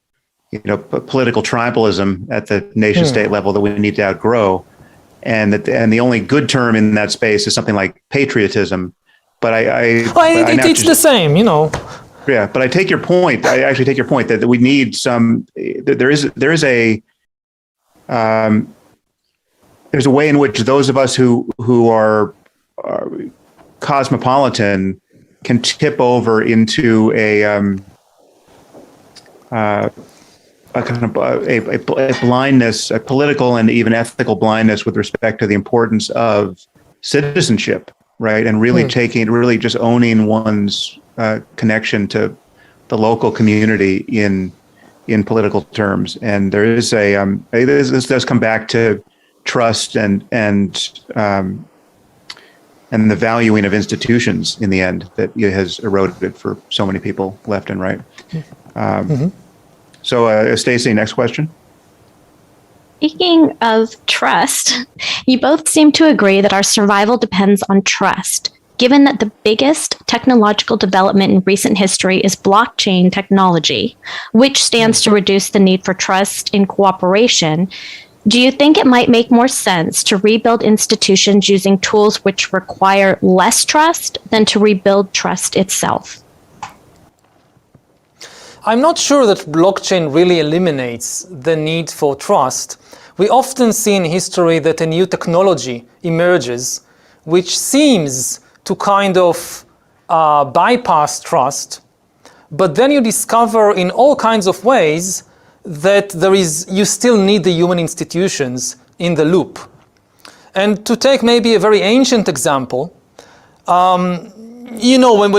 you know, political tribalism at the nation-state level that we need to outgrow, and the only good term in that space is something like patriotism. But it's the same, you know. Yeah, but I take your point. I actually take your point that we need some. There's a way in which those of us who are cosmopolitan can tip over into a kind of a blindness, a political and even ethical blindness with respect to the importance of citizenship, right? And really really just owning one's connection to the local community in political terms. And there is this does come back to trust and the valuing of institutions in the end that has eroded for so many people left and right. So Stacey, next question. Speaking of trust, you both seem to agree that our survival depends on trust. Given that the biggest technological development in recent history is blockchain technology, which stands to reduce the need for trust in cooperation, do you think it might make more sense to rebuild institutions using tools which require less trust than to rebuild trust itself? I'm not sure that blockchain really eliminates the need for trust. We often see in history that a new technology emerges which seems to kind of bypass trust, but then you discover in all kinds of ways that you still need the human institutions in the loop. And to take maybe a very ancient example, when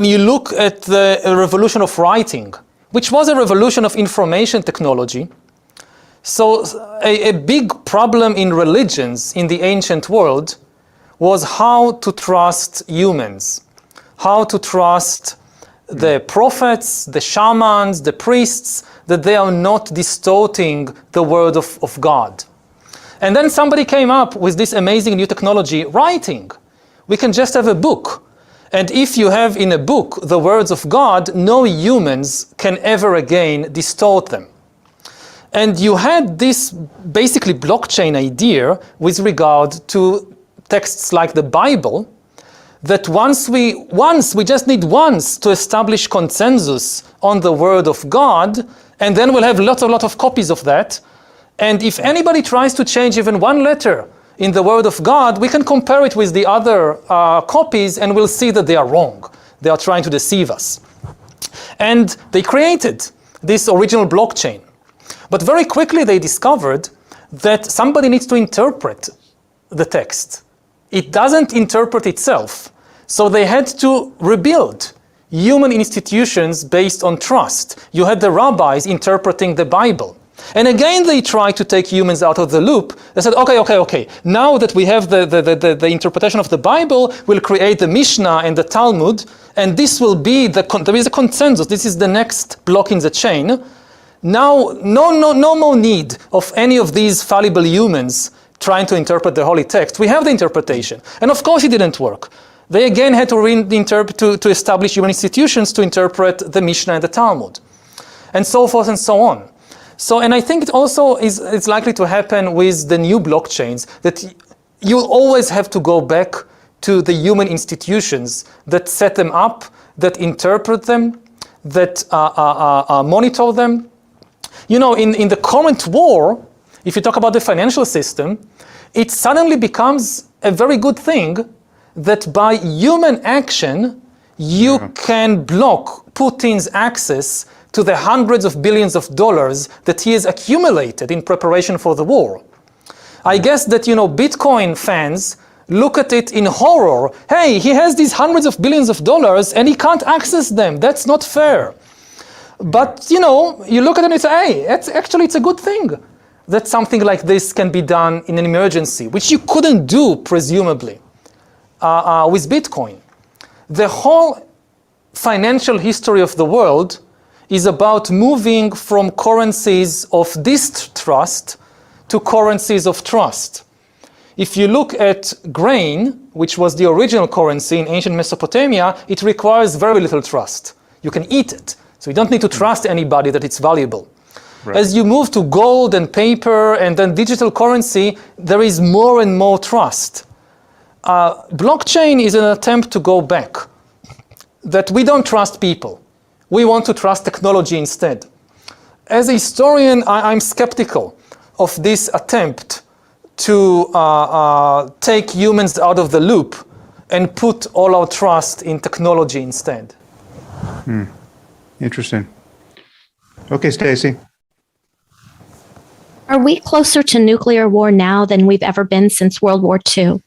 you look at the revolution of writing, which was a revolution of information technology, so a big problem in religions in the ancient world was how to trust humans, how to trust the prophets, the shamans, the priests, that they are not distorting the word of God. And then somebody came up with this amazing new technology, writing. We can just have a book. And if you have in a book the words of God, no humans can ever again distort them. And you had this basically blockchain idea with regard to texts like the Bible, that once we just need once to establish consensus on the word of God, and then we'll have lot of copies of that. And if anybody tries to change even one letter in the word of God, we can compare it with the other copies and we'll see that they are wrong. They are trying to deceive us. And they created this original blockchain. But very quickly they discovered that somebody needs to interpret the text. It doesn't interpret itself. So they had to rebuild human institutions based on trust. You had the rabbis interpreting the Bible. And again, they tried to take humans out of the loop. They said, okay. Now that we have the interpretation of the Bible, we'll create the Mishnah and the Talmud, and this will be there is a consensus. This is the next block in the chain. Now, no more need of any of these fallible humans trying to interpret the holy text. We have the interpretation. And of course it didn't work. They again had to establish human institutions to interpret the Mishnah and the Talmud, and so forth and so on. So, and I think it also it's likely to happen with the new blockchains, that you'll always have to go back to the human institutions that set them up, that interpret them, that monitor them. In the current war, if you talk about the financial system, it suddenly becomes a very good thing that by human action, you can block Putin's access to the hundreds of billions of dollars that he has accumulated in preparation for the war. I guess that, Bitcoin fans look at it in horror. Hey, he has these hundreds of billions of dollars and he can't access them. That's not fair. But, you look at it and you say, hey, it's a good thing that something like this can be done in an emergency, which you couldn't do, presumably, with Bitcoin. The whole financial history of the world is about moving from currencies of distrust to currencies of trust. If you look at grain, which was the original currency in ancient Mesopotamia, it requires very little trust. You can eat it, so you don't need to trust anybody that it's valuable. Right. As you move to gold and paper and then digital currency, there is more and more trust. Blockchain is an attempt to go back, that we don't trust people. We want to trust technology instead. As a historian, I'm skeptical of this attempt to take humans out of the loop and put all our trust in technology instead. Interesting. Okay, Stacy. Are we closer to nuclear war now than we've ever been since World War II?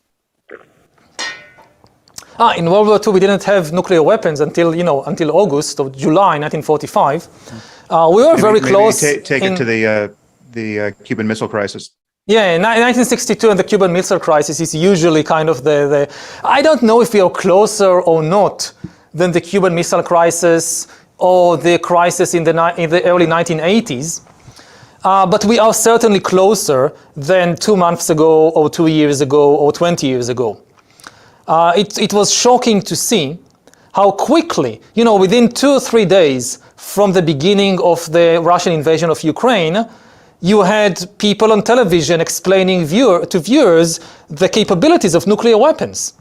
In World War II, we didn't have nuclear weapons until August or July 1945. We were very close. Take it to the Cuban Missile Crisis. Yeah, in 1962 and the Cuban Missile Crisis is usually kind of the I don't know if we are closer or not than the Cuban Missile Crisis or the crisis in the early 1980s. But we are certainly closer than 2 months ago or 2 years ago or 20 years ago. It was shocking to see how quickly, within 2 or 3 days from the beginning of the Russian invasion of Ukraine, you had people on television explaining to viewers the capabilities of nuclear weapons.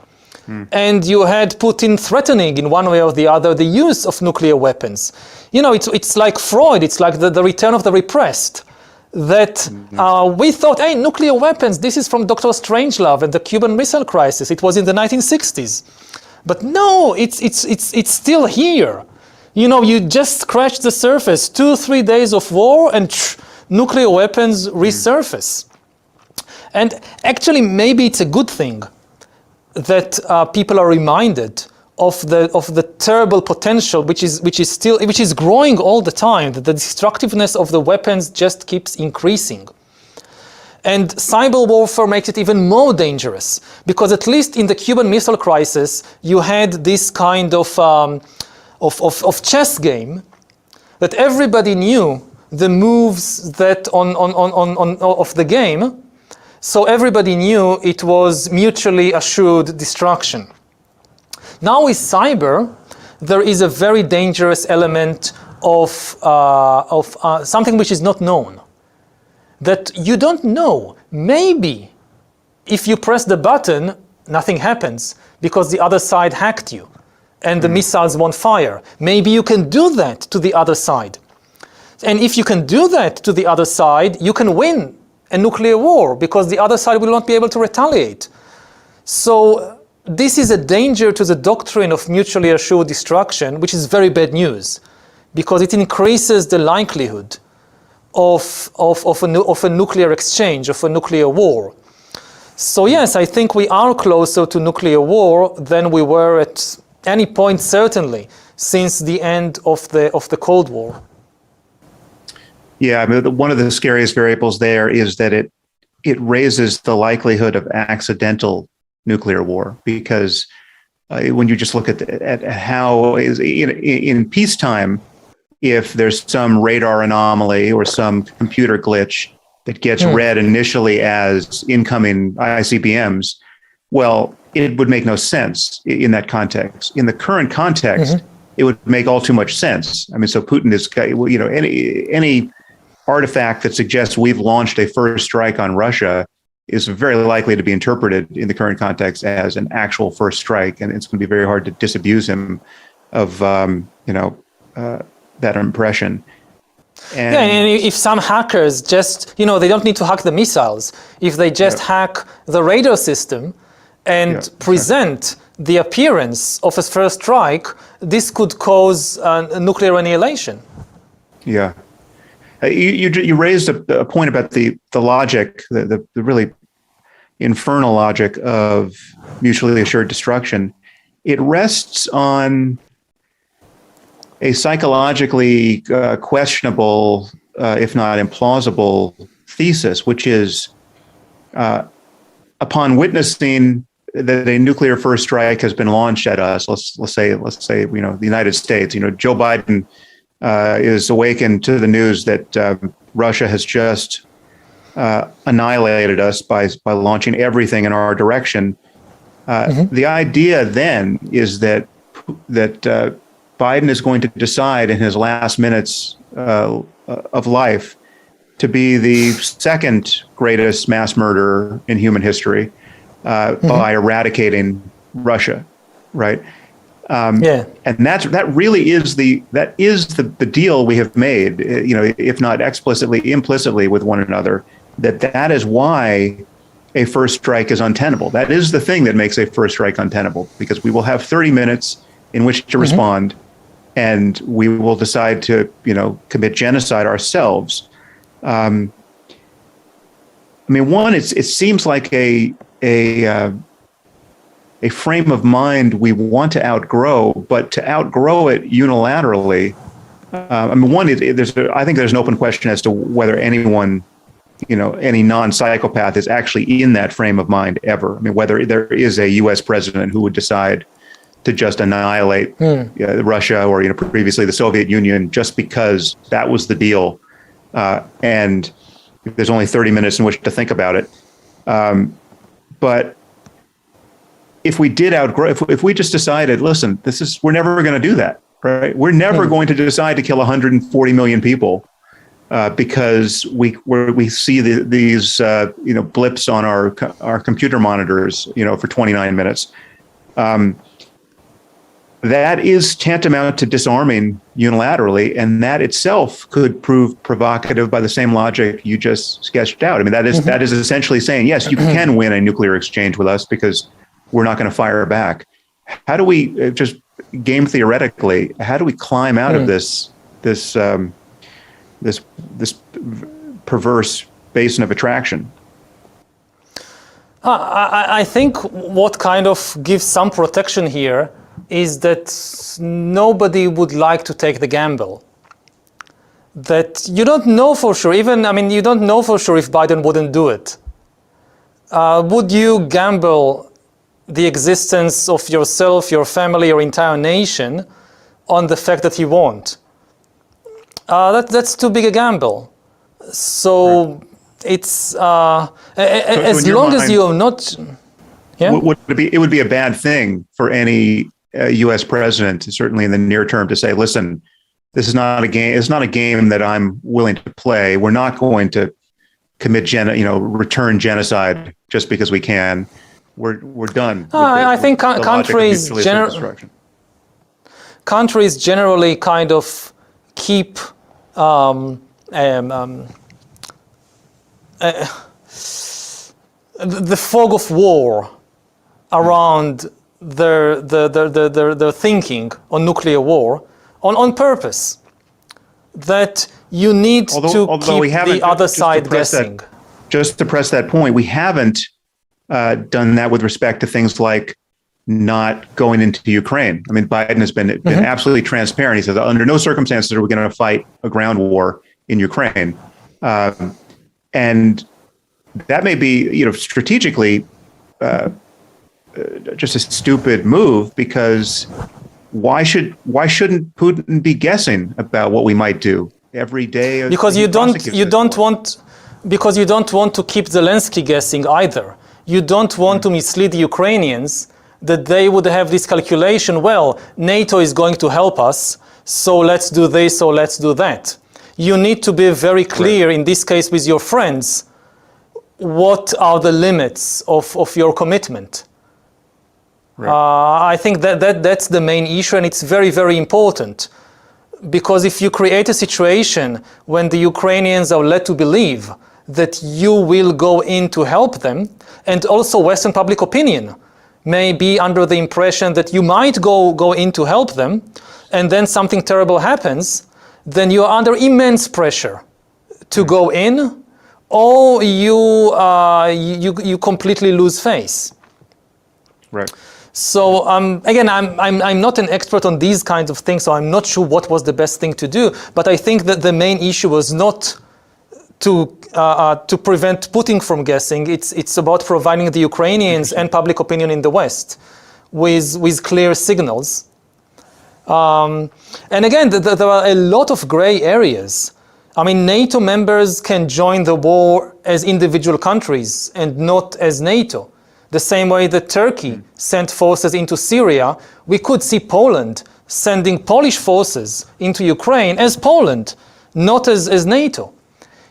And you had Putin threatening in one way or the other the use of nuclear weapons. It's like Freud, it's like the return of the repressed. that we thought, hey, nuclear weapons, this is from Dr. Strangelove and the Cuban Missile Crisis. It was in the 1960s. But no, it's still here. You know, you just scratch the surface, 2-3 days of war and nuclear weapons resurface. And actually, maybe it's a good thing that people are reminded of the terrible potential, which is growing all the time. That the destructiveness of the weapons just keeps increasing. And cyber warfare makes it even more dangerous, because at least in the Cuban Missile Crisis, you had this kind of chess game that everybody knew the moves that of the game, so everybody knew it was mutually assured destruction. Now with cyber, there is a very dangerous element of something which is not known. That you don't know. Maybe if you press the button, nothing happens because the other side hacked you and the missiles won't fire. Maybe you can do that to the other side. And if you can do that to the other side, you can win a nuclear war because the other side will not be able to retaliate. So this is a danger to the doctrine of mutually assured destruction, which is very bad news because it increases the likelihood of a nuclear exchange, of a nuclear war. So yes, I think we are closer to nuclear war than we were at any point, certainly, since the end of the Cold War. Yeah, I mean, one of the scariest variables there is that it raises the likelihood of accidental nuclear war, because when you just look at how is in peacetime, if there's some radar anomaly or some computer glitch that gets read initially as incoming ICBMs, well, it would make no sense in that context. In the current context, it would make all too much sense. I mean, so Putin is, any artifact that suggests we've launched a first strike on Russia is very likely to be interpreted in the current context as an actual first strike, and it's going to be very hard to disabuse him of, that impression. And if some hackers just, they don't need to hack the missiles. If they just hack the radar system and present the appearance of a first strike, this could cause a nuclear annihilation. Yeah. You raised a point about the logic, the really infernal logic of mutually assured destruction. It rests on a psychologically questionable, if not implausible, thesis, which is upon witnessing that a nuclear first strike has been launched at us. Let's say the United States. Joe Biden is awakened to the news that Russia has just annihilated us by launching everything in our direction. The idea then is that Biden is going to decide in his last minutes of life to be the second greatest mass murderer in human history by eradicating Russia, right? And that really is the deal we have made, if not explicitly, implicitly with one another, that is why a first strike is untenable. That is the thing that makes a first strike untenable, because we will have 30 minutes in which to respond, and we will decide to, commit genocide ourselves. I mean, one, it seems like a frame of mind we want to outgrow, but to outgrow it unilaterally. I mean, one, I think there's an open question as to whether anyone, any non-psychopath is actually in that frame of mind ever. I mean, whether there is a U.S. president who would decide to just annihilate Russia or previously the Soviet Union just because that was the deal, and there's only 30 minutes in which to think about it. But if we did outgrow, if we just decided, listen, we're never going to do that, right? We're never going to decide to kill 140 million people because we see these blips on our computer monitors, for 29 minutes. that is tantamount to disarming unilaterally, and that itself could prove provocative by the same logic you just sketched out. I mean, that is essentially saying, yes, you can win a nuclear exchange with us because we're not going to fire back. How do we just game theoretically? How do we climb out of this perverse basin of attraction? I think what kind of gives some protection here is that nobody would like to take the gamble. That you don't know for sure, you don't know for sure if Biden wouldn't do it. Would you gamble the existence of yourself, your family, your entire nation on the fact that he won't? That's too big a gamble. So it's as long as you are not. Yeah. It would be a bad thing for any U.S. president, certainly in the near term, to say, "Listen, this is not a game. It's not a game that I'm willing to play. We're not going to commit return genocide just because we can. We're done." I think countries generally kind of keep the fog of war around their thinking on nuclear war on purpose. That you need to keep the other side guessing. Just to press that point, we haven't done that with respect to things like not going into Ukraine. I mean, Biden has been absolutely transparent. He says, under no circumstances are we going to fight a ground war in Ukraine. And that may be, strategically just a stupid move, because why shouldn't Putin be guessing about what we might do every day? Because you don't want to keep Zelensky guessing either. You don't want to mislead the Ukrainians that they would have this calculation, well, NATO is going to help us, so let's do this or let's do that. You need to be very clear, in this case with your friends, what are the limits of your commitment. I think that's the main issue, and it's very, very important. Because if you create a situation when the Ukrainians are led to believe that you will go in to help them, and also Western public opinion may be under the impression that you might go in to help them, and then something terrible happens, then you are under immense pressure to go in, or you completely lose face. Right. So again, I'm not an expert on these kinds of things, so I'm not sure what was the best thing to do. But I think that the main issue was not to prevent Putin from guessing. It's about providing the Ukrainians and public opinion in the West with clear signals. And again, there are a lot of gray areas. I mean, NATO members can join the war as individual countries and not as NATO. The same way that Turkey sent forces into Syria, we could see Poland sending Polish forces into Ukraine as Poland, not as NATO.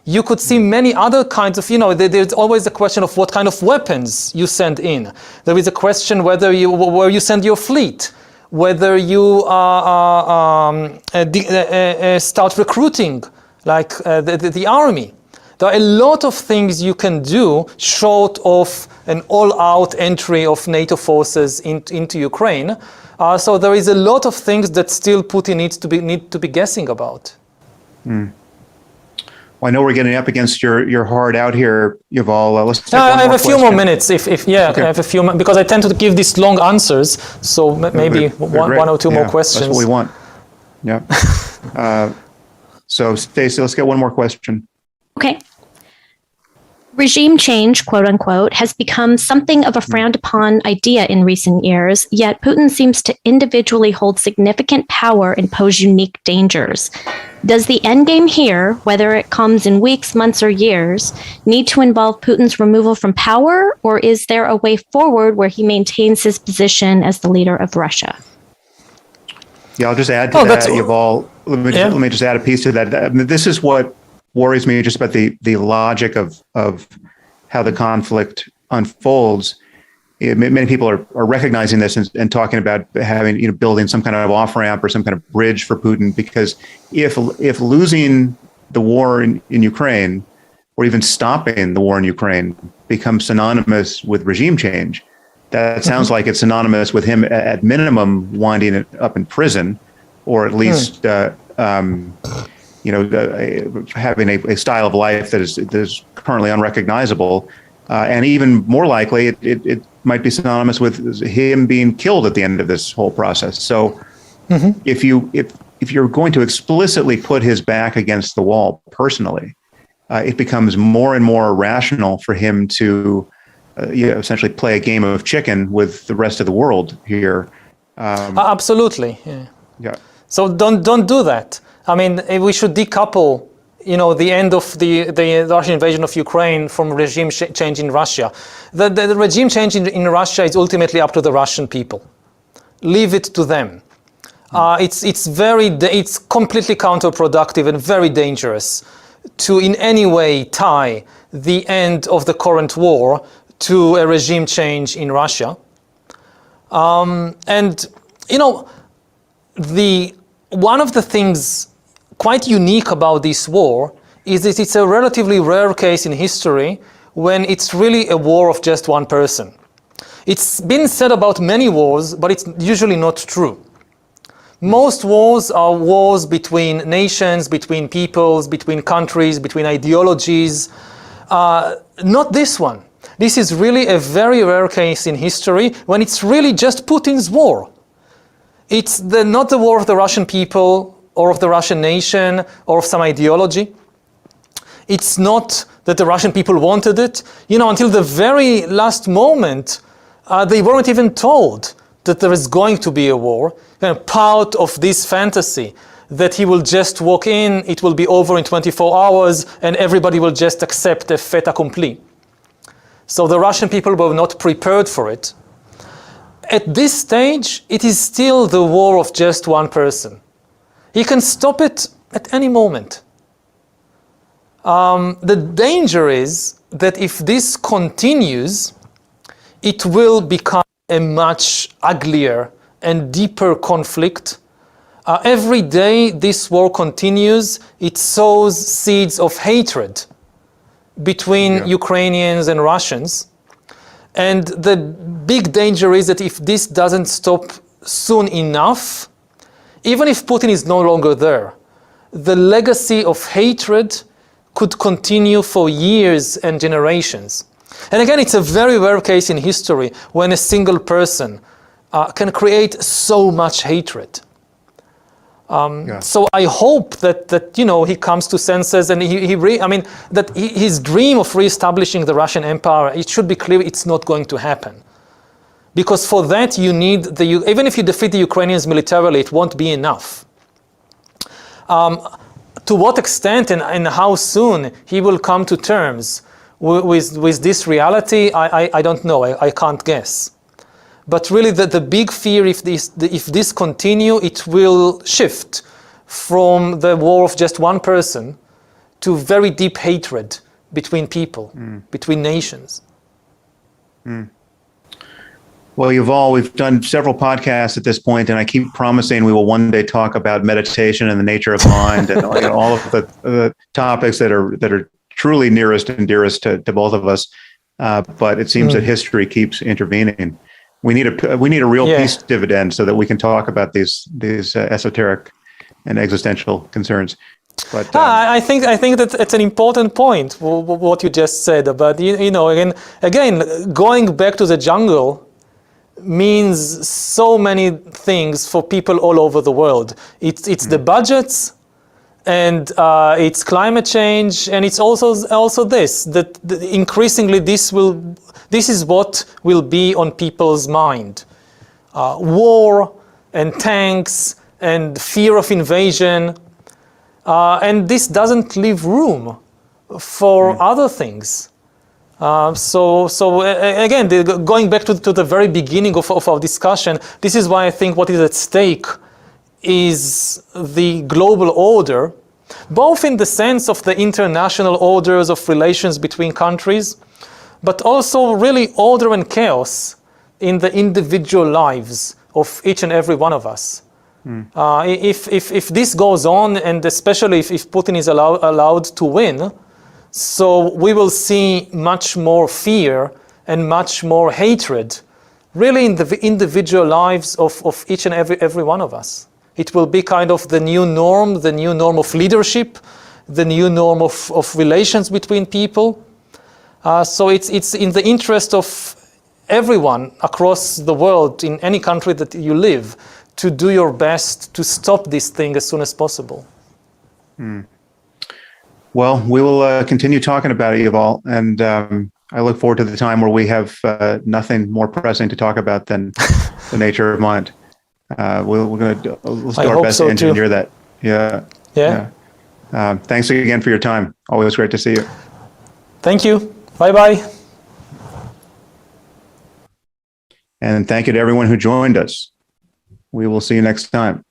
You could see many other kinds of, there's always a question of what kind of weapons you send in. There is a question where you send your fleet, whether you start recruiting, like the army. There are a lot of things you can do short of an all-out entry of NATO forces into Ukraine. So there is a lot of things that still Putin need to be guessing about. Well, I know we're getting up against your hard out here, Yuval. Let's take I have a few more minutes, okay. I have a few because I tend to give these long answers. So maybe one or two more questions. That's what we want. Yeah. So Stacey, let's get one more question. Okay. Regime change, quote unquote, has become something of a frowned upon idea in recent years, yet Putin seems to individually hold significant power and pose unique dangers. Does the endgame here, whether it comes in weeks, months, or years, need to involve Putin's removal from power, or is there a way forward where he maintains his position as the leader of Russia? Yeah, I'll just add to that, Yuval. Let me just add a piece to that. I mean, this is what worries me just about the logic of how the conflict unfolds. many people are recognizing this and talking about having, building some kind of off-ramp or some kind of bridge for Putin, because if losing the war in Ukraine, or even stopping the war in Ukraine, becomes synonymous with regime change, that sounds like it's synonymous with him at minimum winding up in prison, or at least having a style of life that is currently unrecognizable, and even more likely, it might be synonymous with him being killed at the end of this whole process. So, if you're going to explicitly put his back against the wall personally, it becomes more and more rational for him to essentially play a game of chicken with the rest of the world here. Absolutely. Yeah. So don't do that. I mean, we should decouple, the end of the Russian invasion of Ukraine from regime change in Russia. The regime change in Russia is ultimately up to the Russian people. Leave it to them. It's completely counterproductive and very dangerous to in any way tie the end of the current war to a regime change in Russia. One of the things quite unique about this war is that it's a relatively rare case in history when it's really a war of just one person. It's been said about many wars, but it's usually not true. Most wars are wars between nations, between peoples, between countries, between ideologies. Not this one. This is really a very rare case in history when it's really just Putin's war. It's not the war of the Russian people or of the Russian nation or of some ideology. It's not that the Russian people wanted it. Until the very last moment, they weren't even told that there is going to be a war. Part of this fantasy that he will just walk in, it will be over in 24 hours, and everybody will just accept a fait accompli. So the Russian people were not prepared for it. At this stage, it is still the war of just one person. He can stop it at any moment. The danger is that if this continues, it will become a much uglier and deeper conflict. Every day this war continues, it sows seeds of hatred between Ukrainians and Russians. And the big danger is that if this doesn't stop soon enough, even if Putin is no longer there, the legacy of hatred could continue for years and generations. And again, it's a very rare case in history when a single person can create so much hatred. So I hope that he comes to senses, and his dream of reestablishing the Russian Empire, it should be clear it's not going to happen. Because for that you need even if you defeat the Ukrainians militarily, it won't be enough. To what extent and how soon he will come to terms with this reality, I don't know. I can't guess. But really, the big fear, if this continue, it will shift from the war of just one person to very deep hatred between people, between nations. Well, Yuval, we've done several podcasts at this point, and I keep promising we will one day talk about meditation and the nature of mind and all of the topics that are truly nearest and dearest to both of us. But it seems that history keeps intervening. We need a real peace dividend so that we can talk about these esoteric and existential concerns. But I think that it's an important point what you just said about again going back to the jungle means so many things for people all over the world. It's the budgets, and it's climate change, and it's also this that increasingly this is what will be on people's mind. War and tanks and fear of invasion, and this doesn't leave room for other things. Again, going back to the very beginning of our discussion, this is why I think what is at stake is the global order, both in the sense of the international orders of relations between countries, but also really order and chaos in the individual lives of each and every one of us. If this goes on, and especially if Putin is allowed to win, so we will see much more fear and much more hatred, really in the individual lives of each and every one of us. It will be kind of the new norm of leadership, the new norm of relations between people. So it's in the interest of everyone across the world, in any country that you live, to do your best to stop this thing as soon as possible. Well, we will continue talking about it, Yuval, and I look forward to the time where we have nothing more pressing to talk about than the nature of mind. We'll do our best to engineer that. Yeah. Thanks again for your time. Always great to see you. Thank you. Bye-bye. And thank you to everyone who joined us. We will see you next time.